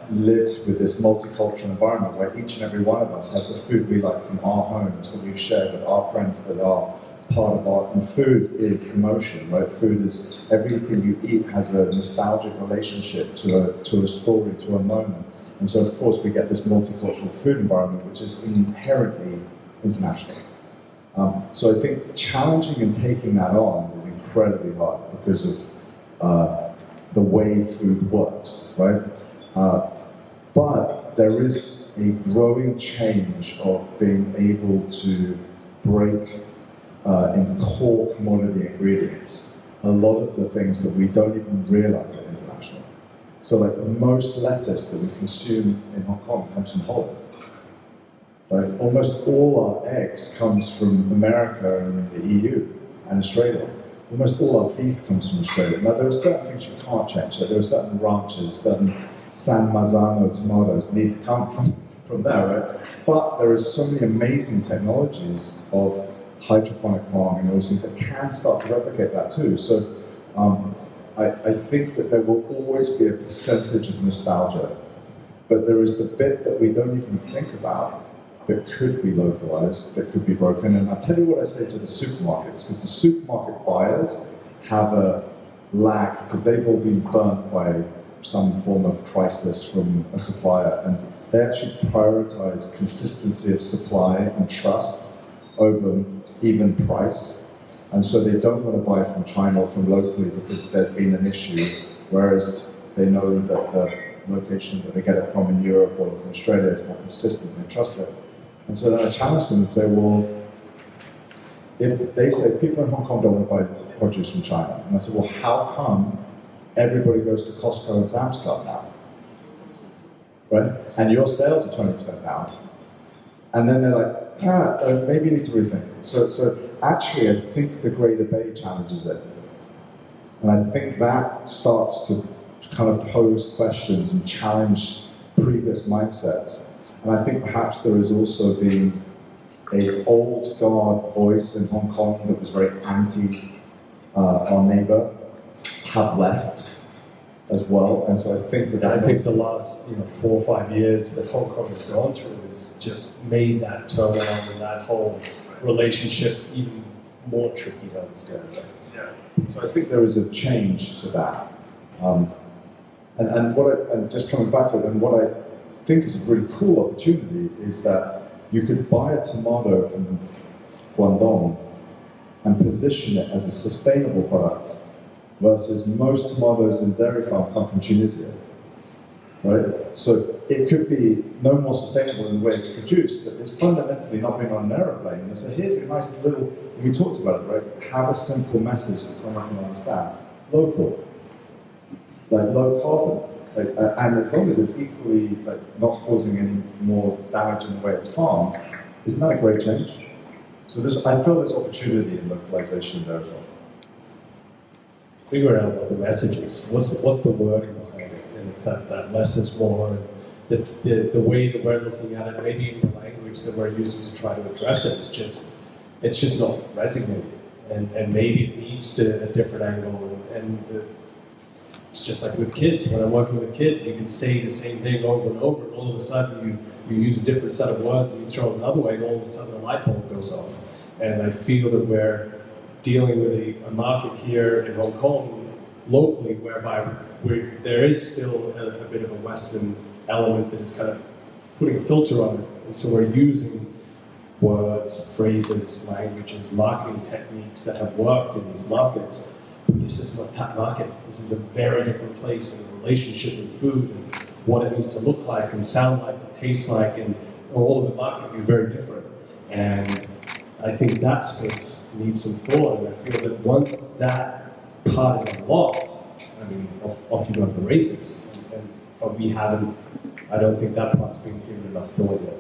lived with this multicultural environment where each and every one of us has the food we like from our homes that we've shared with our friends that are part of our, and food is emotion, right? Food is, everything you eat has a nostalgic relationship to a story, to a moment. And so, of course, we get this multicultural food environment, which is inherently international. So I think challenging and taking that on is incredibly hard because of the way food works, right? But there is a growing change of being able to break in core commodity ingredients a lot of the things that we don't even realize are international. So like most lettuce that we consume in Hong Kong comes from Holland. Right? Almost all our eggs comes from America and the EU and Australia. Almost all our beef comes from Australia. Now there are certain things you can't change. Like there are certain ranches, certain San Marzano tomatoes need to come from there, right? But there are so many amazing technologies of hydroponic farming, those things that can start to replicate that too. So I think that there will always be a percentage of nostalgia, but there is the bit that we don't even think about that could be localized, that could be broken. And I'll tell you what I say to the supermarkets, because the supermarket buyers have a lag, because they've all been burnt by some form of crisis from a supplier, and they actually prioritize consistency of supply and trust over even price. And so they don't want to buy from China or from locally because there's been an issue, whereas they know that the location that they get it from in Europe or from Australia is more consistent and they trust it. And so then I challenge them and say, well, if they say people in Hong Kong don't want to buy produce from China, and I said, well, how come everybody goes to Costco and Sam's Club now? Right? And your sales are 20% down. And then they're like, maybe you need to rethink. So actually, I think the Greater Bay challenges it. And I think that starts to kind of pose questions and challenge previous mindsets. And I think perhaps there has also been an old guard voice in Hong Kong that was very anti our neighbor have left as well. And so I think that I think the last 4 or 5 years that Hong Kong has gone through has just made that turmoil and that whole relationship even more tricky to understand. Yeah. So I think there is a change to that. And just coming back to it, and what I think is a really cool opportunity is that you could buy a tomato from Guangdong and position it as a sustainable product, versus most tomatoes in dairy farm come from Tunisia, right? So it could be no more sustainable in the way it's produced, but it's fundamentally not being on an aeroplane. And so here's a nice little, we talked about it, right? Have a simple message that someone can understand. Local, like low carbon. And as long as it's equally not causing any more damage in the way it's farmed, isn't that a great change? So I feel there's opportunity in localization there as well. Figure out what the message is. What's the wording behind it? And it's that less is more. And the way that we're looking at it, maybe even the language that we're using to try to address it, it's just not resonating. And maybe it needs a different angle. It's just like with kids. When I'm working with kids, you can say the same thing over and over, and all of a sudden you use a different set of words, and you throw it another way, and all of a sudden a light bulb goes off. And I feel that we're dealing with a market here in Hong Kong locally whereby there is still a bit of a Western element that is kind of putting a filter on it. And so we're using words, phrases, languages, marketing techniques that have worked in these markets. But this is not that market. This is a very different place in the relationship with food and what it needs to look like and sound like and taste like, and all of the marketing is very different. And I think that space needs some thought, and I feel that once that part is unlocked, I mean, off you go to the races. But we haven't, I don't think that part's been given enough thought yet.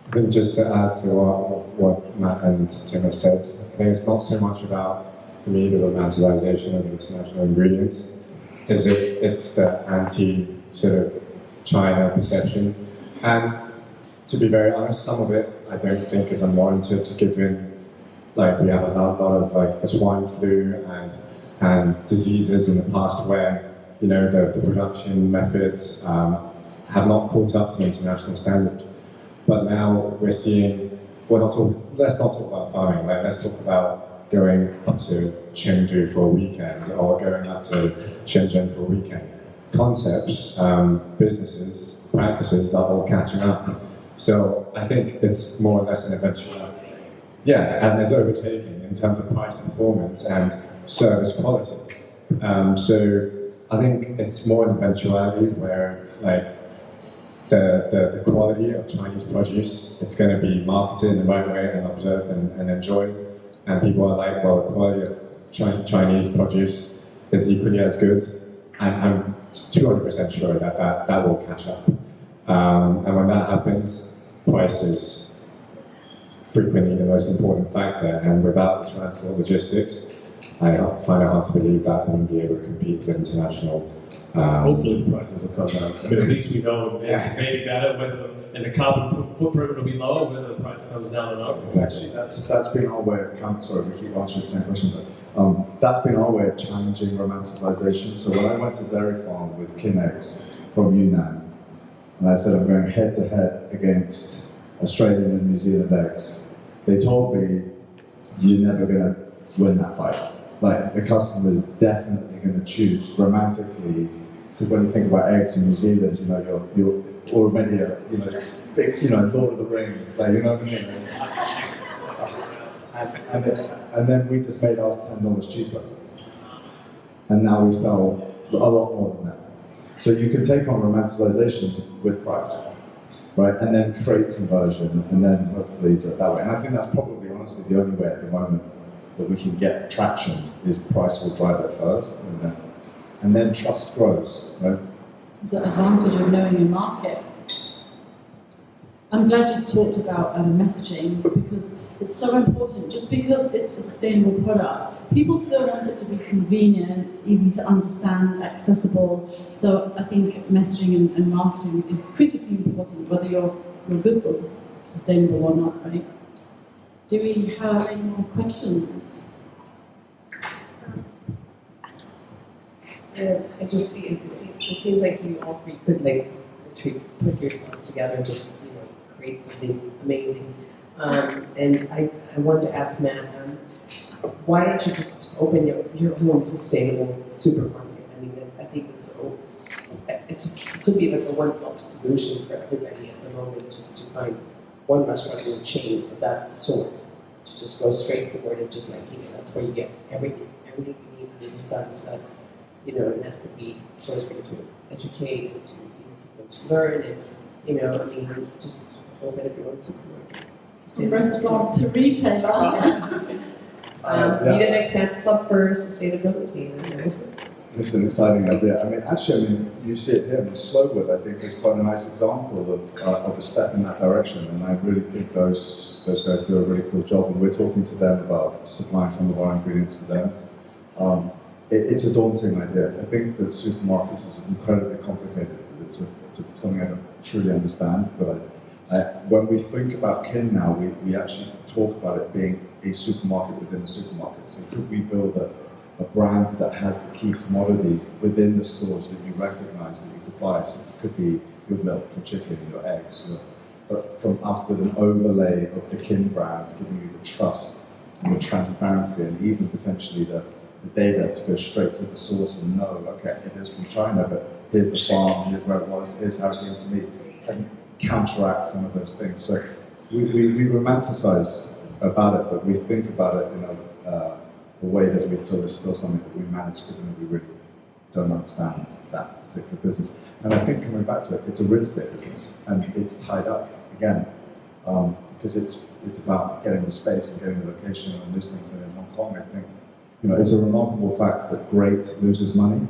I think just to add to what Matt and Tim have said, I think it's not so much about, for me, the romanticization of international ingredients, it's the anti-sort of China perception. And to be very honest, some of it I don't think is unwarranted, given like we have a lot of like the swine flu and diseases in the past where the production methods have not caught up to the international standard. But now we're seeing, let's not talk about farming, let's talk about going up to Chengdu for a weekend or going up to Shenzhen for a weekend. Concepts, businesses, practices are all catching up. So I think it's more or less an eventuality. Yeah, and it's overtaking in terms of price performance and service quality. So I think it's more an eventuality where like the quality of Chinese produce, it's going to be marketed in the right way and observed and enjoyed. And people are like, well, the quality of Chinese produce is equally as good. And I'm 200% sure that will catch up. And when that happens, price is frequently the most important factor. And without the transport logistics, I find it hard to believe that we won't be able to compete with international. Hopefully the prices will come down. I mean, at least we know maybe better whether and the carbon footprint will be lower, whether the price comes down or not. Exactly. That's been our way of sorry, we keep answering the same question, but that's been our way of challenging romanticization. So when I went to Dairy Farm with Kim X from Yunnan, and I said I'm going head to head against Australian and New Zealand eggs, they told me you're never going to win that fight. Like the customer is definitely going to choose romantically, because when you think about eggs in New Zealand, you're already a big, Lord of the Rings, like, you know what I mean? And then we just made ours $10 cheaper, and now we sell a lot more than that. So you can take on romanticization with price, right? And then create conversion, and then hopefully do it that way. And I think that's probably honestly the only way at the moment that we can get traction is price will drive it first, and then trust grows, right? The advantage of knowing your market. I'm glad you talked about messaging, because it's so important. Just because it's a sustainable product, people still want it to be convenient, easy to understand, accessible. So I think messaging and marketing is critically important, whether your goods are sustainable or not, right? Do we have any more questions? I just see it seems like you all three could put yourselves together and just create something amazing. And I wanted to ask Matt, why don't you just open your own sustainable supermarket? I mean, I think it could be like a one-stop solution for everybody at the moment, just to find one restaurant in a chain of that sort, to just go straight forward and just that's where you get everything you need under the sun. So and that could be a source for you to educate and to people to learn and just open up your own supermarket. From restaurant to retail. Need an next Sam's Club for sustainability. This is an exciting idea. I mean, actually, you see it here in Slowwood, I think, is quite a nice example of a step in that direction, and I really think those guys do a really cool job, and we're talking to them about supplying some of our ingredients to them. It's a daunting idea. I think that supermarkets is incredibly complicated. It's something I don't truly understand, but when we think about kin now, we actually talk about it being a supermarket within a supermarket. So could we build a brand that has the key commodities within the stores that you recognize that you could buy? So it could be your milk, your chicken, your eggs, but from us with an overlay of the kin brand, giving you the trust and the transparency and even potentially the data to go straight to the source and know, okay, it is from China, but here's the farm, here's where it was, here's how it came to me, and counteract some of those things. So we romanticize about it, but we think about it in a way that we feel is still something that we manage, given that we really don't understand that particular business. And I think coming back to it, it's a real estate business, and it's tied up again, because it's about getting the space and getting the location and these things. And in Hong Kong, I think, it's a remarkable fact that great loses money,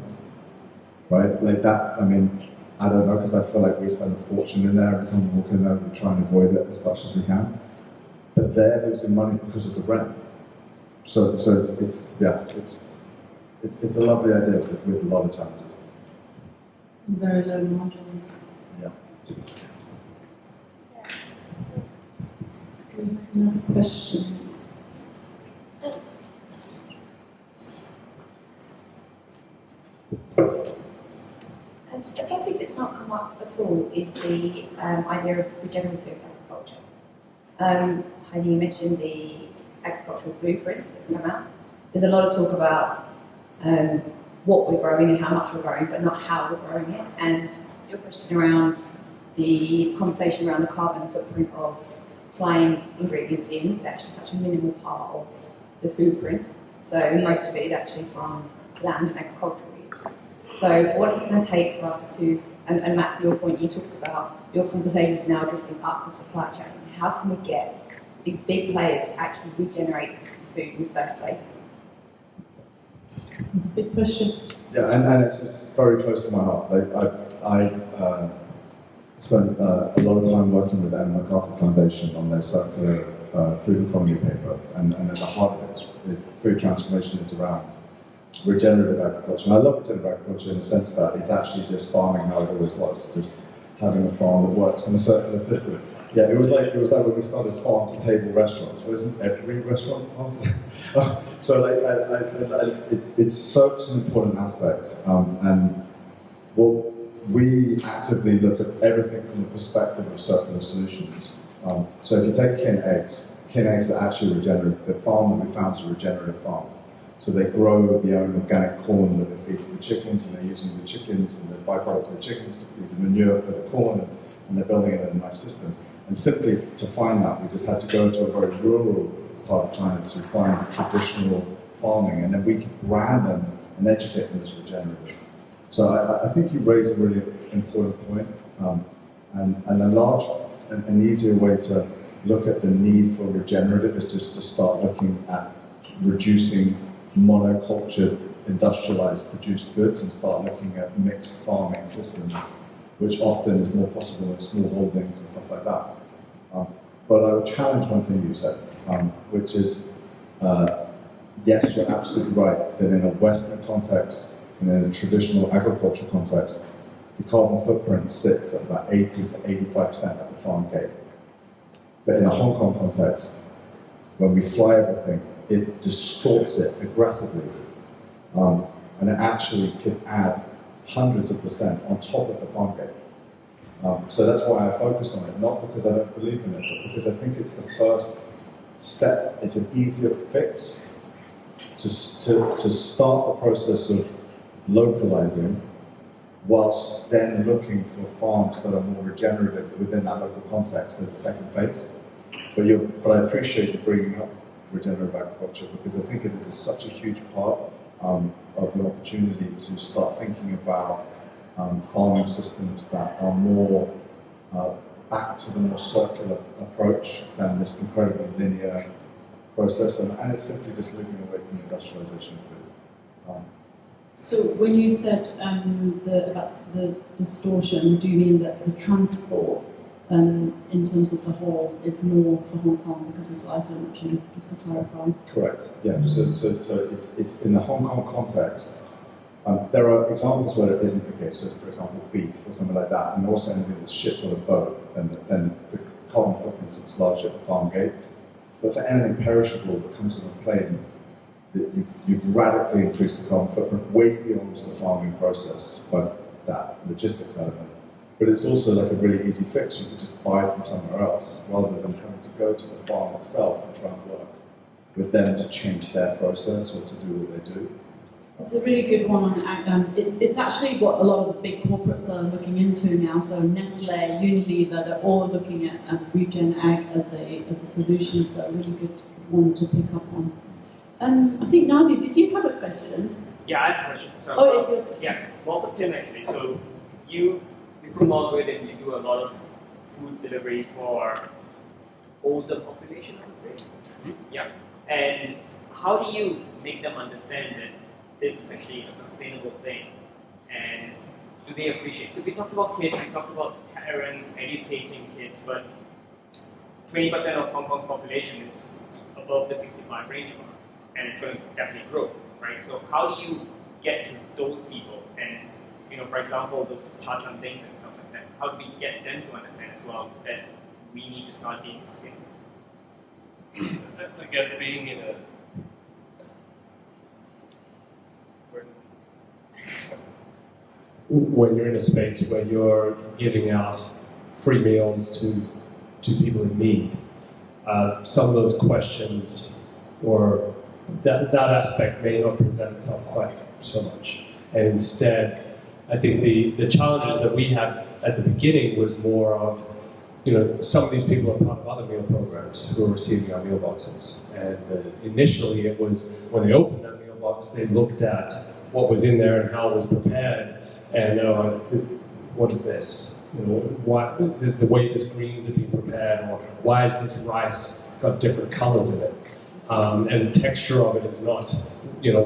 right? Like that, I mean, I don't know, because I feel like we spend a fortune in there every time we walk in there. We try and avoid it as much as we can. But they're losing money because of the rent. So it's a lovely idea with a lot of challenges. Very low margins. Yeah. Another question. A topic that's not come up at all is the idea of regenerative agriculture. Heidi, you mentioned the agricultural blueprint that's come out. There's a lot of talk about what we're growing and how much we're growing, but not how we're growing it. And your question around the conversation around the carbon footprint of flying ingredients in is actually such a minimal part of the footprint. So most of it is actually from land and agricultural use. So what is it going to take for us to, and Matt, to your point, you talked about your conversations now drifting up the supply chain. How can we get these big players to actually regenerate food in the first place? Big question. Yeah, and it's very close to my heart. I spent a lot of time working with the Ellen MacArthur Foundation on their circular food economy paper, and at the heart of it is food transformation is around regenerative agriculture. And I love regenerative agriculture in the sense that it's actually just farming how it always was, just having a farm that works in a circular system. Yeah, it was like when we started farm to table restaurants. Wasn't every restaurant farm to table? So it's such an important aspect, and we actively look at everything from the perspective of circular solutions. So if you take kin eggs are actually regenerative. The farm that we found is a regenerative farm. So they grow their own organic corn that they feed to the chickens, and they're using the chickens and the byproducts of the chickens to feed the manure for the corn, and they're building it in a nice system. And simply to find that, we just had to go into a very rural part of China to find traditional farming, and then we could brand them and educate them as regenerative. So I think you raise a really important point, and an easier way to look at the need for regenerative is just to start looking at reducing monocultured, industrialized produced goods and start looking at mixed farming systems, which often is more possible in small holdings and stuff like that. But I would challenge one thing you said, which is, yes, you're absolutely right that in a Western context, and in a traditional agricultural context, the carbon footprint sits at about 80 to 85% at the farm gate. But in a Hong Kong context, when we fly everything, it distorts it aggressively. And it actually could add hundreds of percent on top of the farm gate. So that's why I focus on it, not because I don't believe in it, but because I think it's the first step. It's an easier fix to start the process of localizing, whilst then looking for farms that are more regenerative within that local context as a second phase. But I appreciate you bringing up regenerative agriculture, because I think it is such a huge part of the opportunity to start thinking about farming systems that are more back to the more circular approach than this incredibly linear process, and it's simply just moving away from industrialization of food. So when you said about the distortion, do you mean that the transport in terms of the whole is more for Hong Kong because we fly so much in, just to clarify? Correct. Yeah. So it's in the Hong Kong context. There are examples where it isn't the case. So, for example, beef or something like that, and also anything that's shipped on a boat, then the carbon footprint is largely at the farm gate. But for anything perishable that comes on a plane, you've radically increased the carbon footprint way beyond the farming process by that logistics element. But it's also like a really easy fix. You can just buy from somewhere else rather than having to go to the farm itself and try and work with them to change their process or to do what they do. It's a really good one. It's actually what a lot of the big corporates are looking into now. So Nestle, Unilever, they're all looking at regen ag as a solution. So a really good one to pick up on. I think Nadia, did you have a question? Yeah, I have a question. So, It's your question. yeah, more for Tim actually. So you from Margaret and you do a lot of food delivery for older population, I would say. Yeah. And how do you make them understand that this is actually a sustainable thing? And do they appreciate? Because we talked about kids, we talked about parents educating kids, but 20% of Hong Kong's population is above the 65 range mark, and it's going to definitely grow, right? So how do you get to those people? And for example, those cha-chan things and stuff like that. How do we get them to understand as well that we need to start being sustainable? I guess being in a when you're in a space where you're giving out free meals to people in need, some of those questions or that aspect may not present itself quite so much. And instead, I think the challenges that we had at the beginning was more of, some of these people are part of other meal programs who are receiving our meal boxes. And initially it was, when they opened that meal box, they looked at what was in there and how it was prepared. And what is this? Why, the way this greens are being prepared, or why is this rice got different colors in it? And the texture of it is not,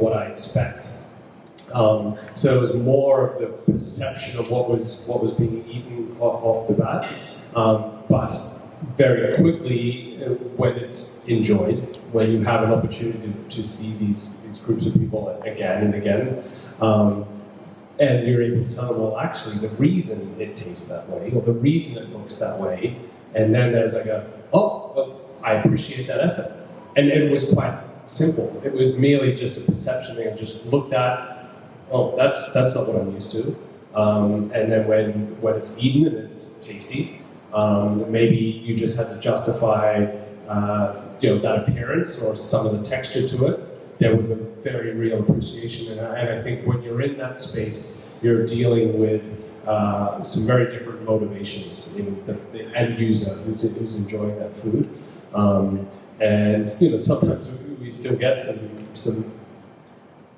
what I expect. So it was more of the perception of what was being eaten off the bat, but very quickly, when it's enjoyed, when you have an opportunity to see these groups of people again and again, and you're able to tell them, well, actually, the reason it tastes that way, or the reason it looks that way, and then there's like I appreciate that effort. And it was quite simple. It was merely just a perception thing. I just looked at, that's not what I'm used to. And then when it's eaten and it's tasty, maybe you just had to justify that appearance or some of the texture to it. There was a very real appreciation, and I think when you're in that space, you're dealing with some very different motivations in the end user who's enjoying that food. And sometimes we still get some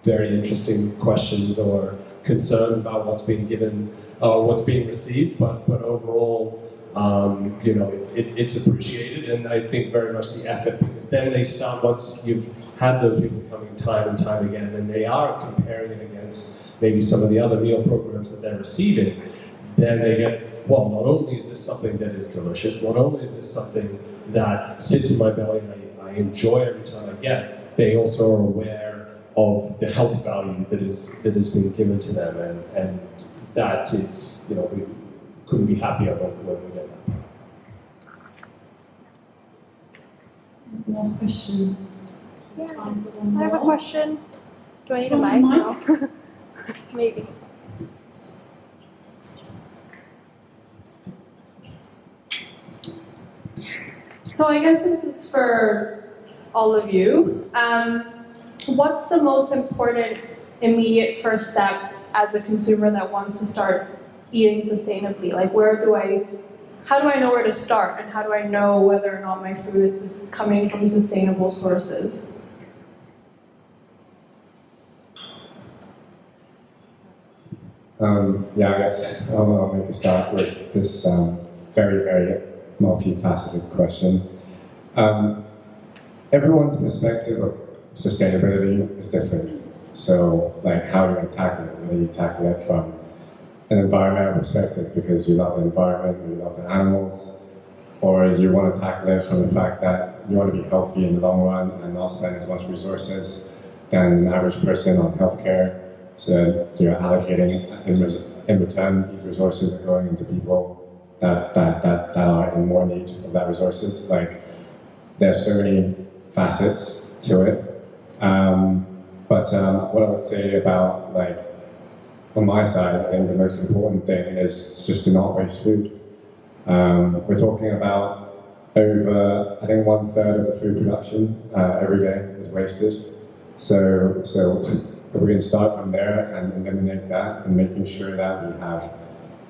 very interesting questions or concerns about what's being given or what's being received, but overall, it's appreciated, and I think very much the effort, because then they start, once you've had those people coming time and time again, and they are comparing it against maybe some of the other meal programs that they're receiving, then they get, well, not only is this something that is delicious, not only is this something that sits in my belly and I enjoy every time I get, they also are aware of the health value that is being given to them, and that is, we couldn't be happier when we get that. More questions? Yeah, Time for one I have a more. question. Do I need a Oh, mic? mic? No. Maybe. So I guess this is for all of you. What's the most important immediate first step as a consumer that wants to start eating sustainably? Like, how do I know where to start, and how do I know whether or not my food is coming from sustainable sources? I guess I'll make a start with this very, very multifaceted question. Everyone's perspective of sustainability is different. So, like, how are you going to tackle it? Whether you tackle it from an environmental perspective because you love the environment, or you love the animals, or you want to tackle it from the fact that you want to be healthy in the long run and not spend as much resources than an average person on healthcare. So you're allocating in return, these resources are going into people that are in more need of that resources. Like, there's so many facets to it. But what I would say about, like, on my side, I think the most important thing is just to not waste food. We're talking about over, I think 1/3 of the food production every day is wasted. So we're going to start from there and eliminate that, and making sure that we have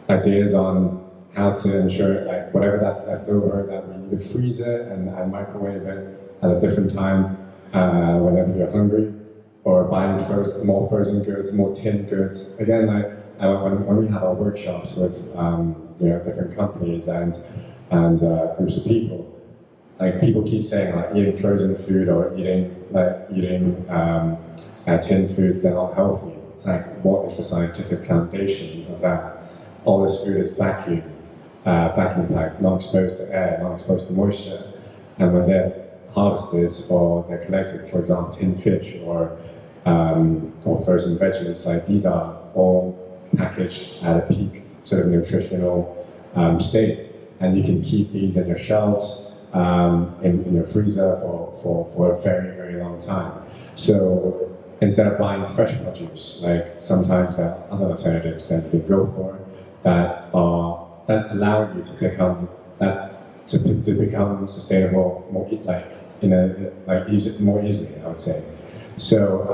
ideas on how to ensure, like, whatever that's left over, that we either freeze it and microwave it at a different time whenever you're hungry, or buying more frozen goods, more tinned goods. Again, when we have our workshops with different companies and groups of people, like, people keep saying, like, eating frozen food or eating tinned foods, they're not healthy. It's like, what is the scientific foundation of that? All this food is vacuum packed, not exposed to air, not exposed to moisture, and when they're harvested or they're collected, for example, tinned fish or frozen veggies, like, these are all packaged at a peak sort of nutritional state, and you can keep these in your shelves, in your freezer for a very, very long time. So instead of buying fresh produce, like, sometimes there are other alternatives that you can go for that allow you to become sustainable more easily, I would say. So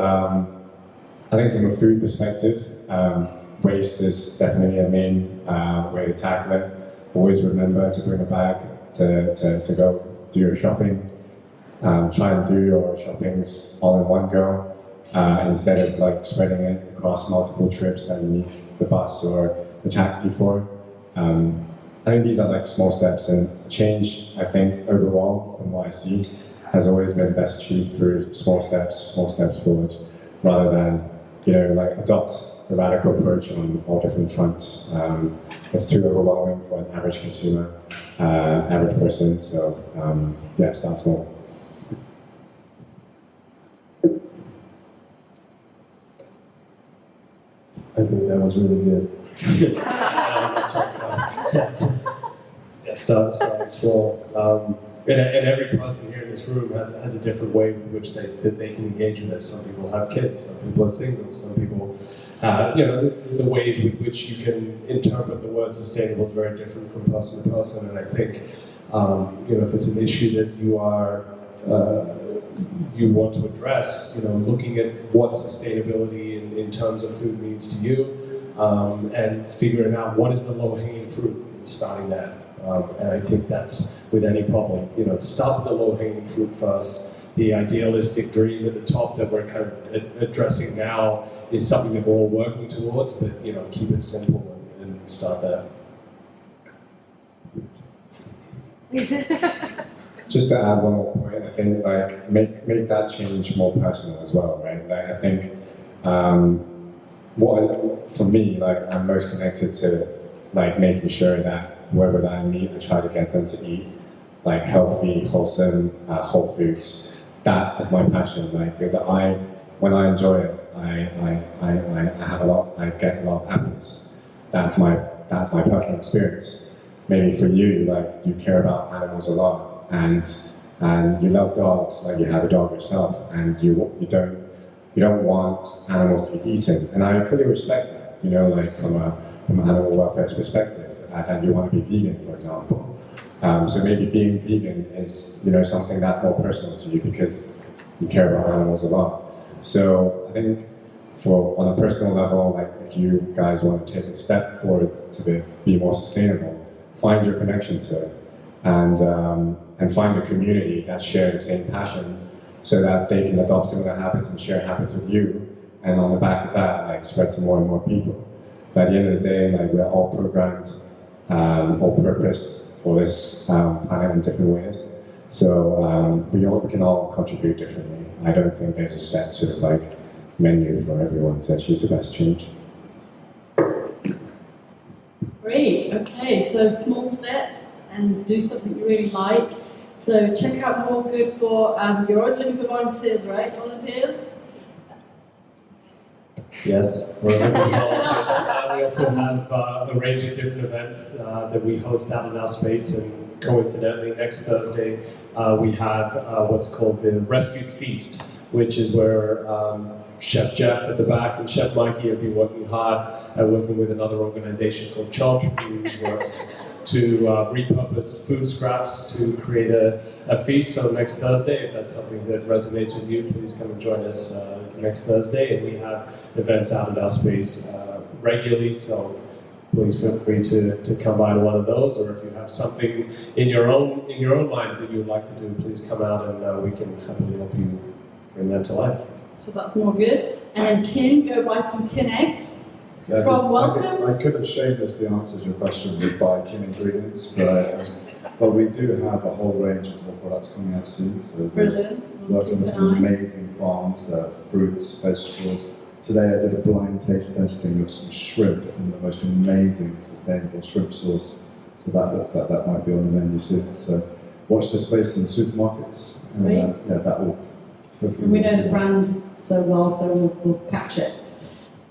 I think from a food perspective, waste is definitely a main way to tackle it. Always remember to bring a bag to go do your shopping. Try and do your shoppings all in one go, instead of, like, spreading it across multiple trips that you need the bus or the taxi for. I think these are, like, small steps, and change, I think, overall, from what I see, has always been best achieved through small steps forward, rather than, like, adopt a radical approach on all different fronts. It's too overwhelming for an average consumer, average person, so start small. I think that was really good. Start small. And every person here in this room has a different way in which they can engage with this. Some people have kids, some people are single, some people, the ways with which you can interpret the word sustainable is very different from person to person. And I think, if it's an issue that you want to address, looking at what sustainability in terms of food means to you, and figuring out what is the low-hanging fruit, starting that. And I think that's with any problem, start with the low-hanging fruit first. The idealistic dream at the top that we're kind of addressing now is something that we're all working towards, but keep it simple and start there. Just to add one more point, I think, like, make that change more personal as well, right? Like, I think for me, like, I'm most connected to, like, making sure that whoever that I meet, I try to get them to eat, like, healthy, wholesome, whole foods. That is my passion, like, because when I enjoy it, I get a lot of happiness. That's my personal experience. Maybe for you, like, you care about animals a lot, and you love dogs, like, you have a dog yourself, and you don't want animals to be eaten, and I fully respect that. Like, from an animal welfare perspective, that you want to be vegan, for example. So maybe being vegan is, something that's more personal to you because you care about animals a lot. So I think on a personal level, like, if you guys want to take a step forward to be more sustainable, find your connection to it, and find a community that shares the same passion, so that they can adopt similar habits and share habits with you, and on the back of that, like, spread to more and more people. But at the end of the day, like, we're all programmed, all purposed for this planet in different ways. So we can all contribute differently. I don't think there's a set sort of, like, menu for everyone to achieve the best change. Great, okay, so small steps and do something you really like. So check out More Good for, you're always looking for volunteers, right? Volunteers? Yes, we're looking for volunteers. We also have a range of different events that we host out in our space, and coincidentally, next Thursday we have what's called the Rescued Feast, which is where Chef Jeff at the back and Chef Mikey have been working hard at working with another organization called Chomp, who works to repurpose food scraps to create a feast. So next Thursday, if that's something that resonates with you, please come and join us next Thursday. And we have events out in our space regularly, so please feel free to come by to one of those. Or if you have something in your own mind that you would like to do, please come out and we can happily help you bring that to life. So that's More Good. And then Kin, go buy some Kin eggs. Yeah, From Welcome. I could have shamelessly answered your question with buy Kin ingredients, but we do have a whole range of more products coming out soon. So we're Brilliant. working with some amazing farms, fruits, vegetables. Today I did a blind taste testing of some shrimp from the most amazing sustainable shrimp sauce. So that looks like that might be on the menu soon. So watch the space in supermarkets. And, yeah, that will. We know the brand so well, so we'll catch it.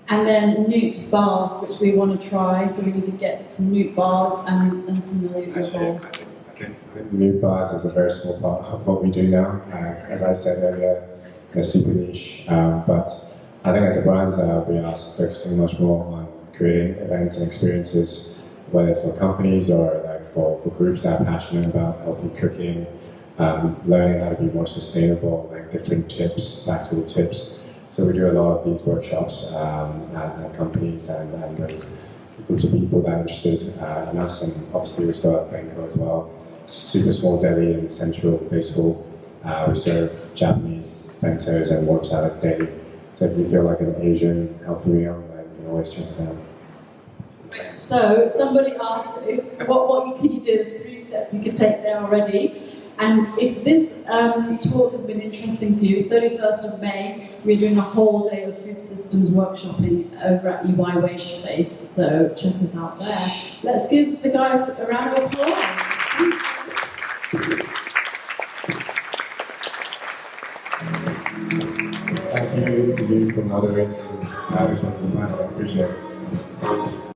And then nute bars, which we want to try, so we need to get some nute bars and some valuable. I think nute bars is a very small part of what we do now. As I said earlier, they're super niche. But I think as a brand, we are focusing much more on creating events and experiences, whether it's for companies or like for groups that are passionate about healthy cooking, learning how to be more sustainable, like different tips, practical tips. So we do a lot of these workshops at companies and with groups of people that are interested in us, and obviously we still have benko as well. Super small deli in central baseball. We serve Japanese bentos and warm salads daily. So if you feel like an Asian healthy meal, then you can always check us out. So somebody asked, what can you do? There's 3 steps you can take there already. And if this talk has been interesting for you, 31st of May, we're doing a whole day of food systems workshopping over at EY Wage Space, so check us out there. Let's give the guys a round of applause. Thank you to you for moderating this one. I appreciate it.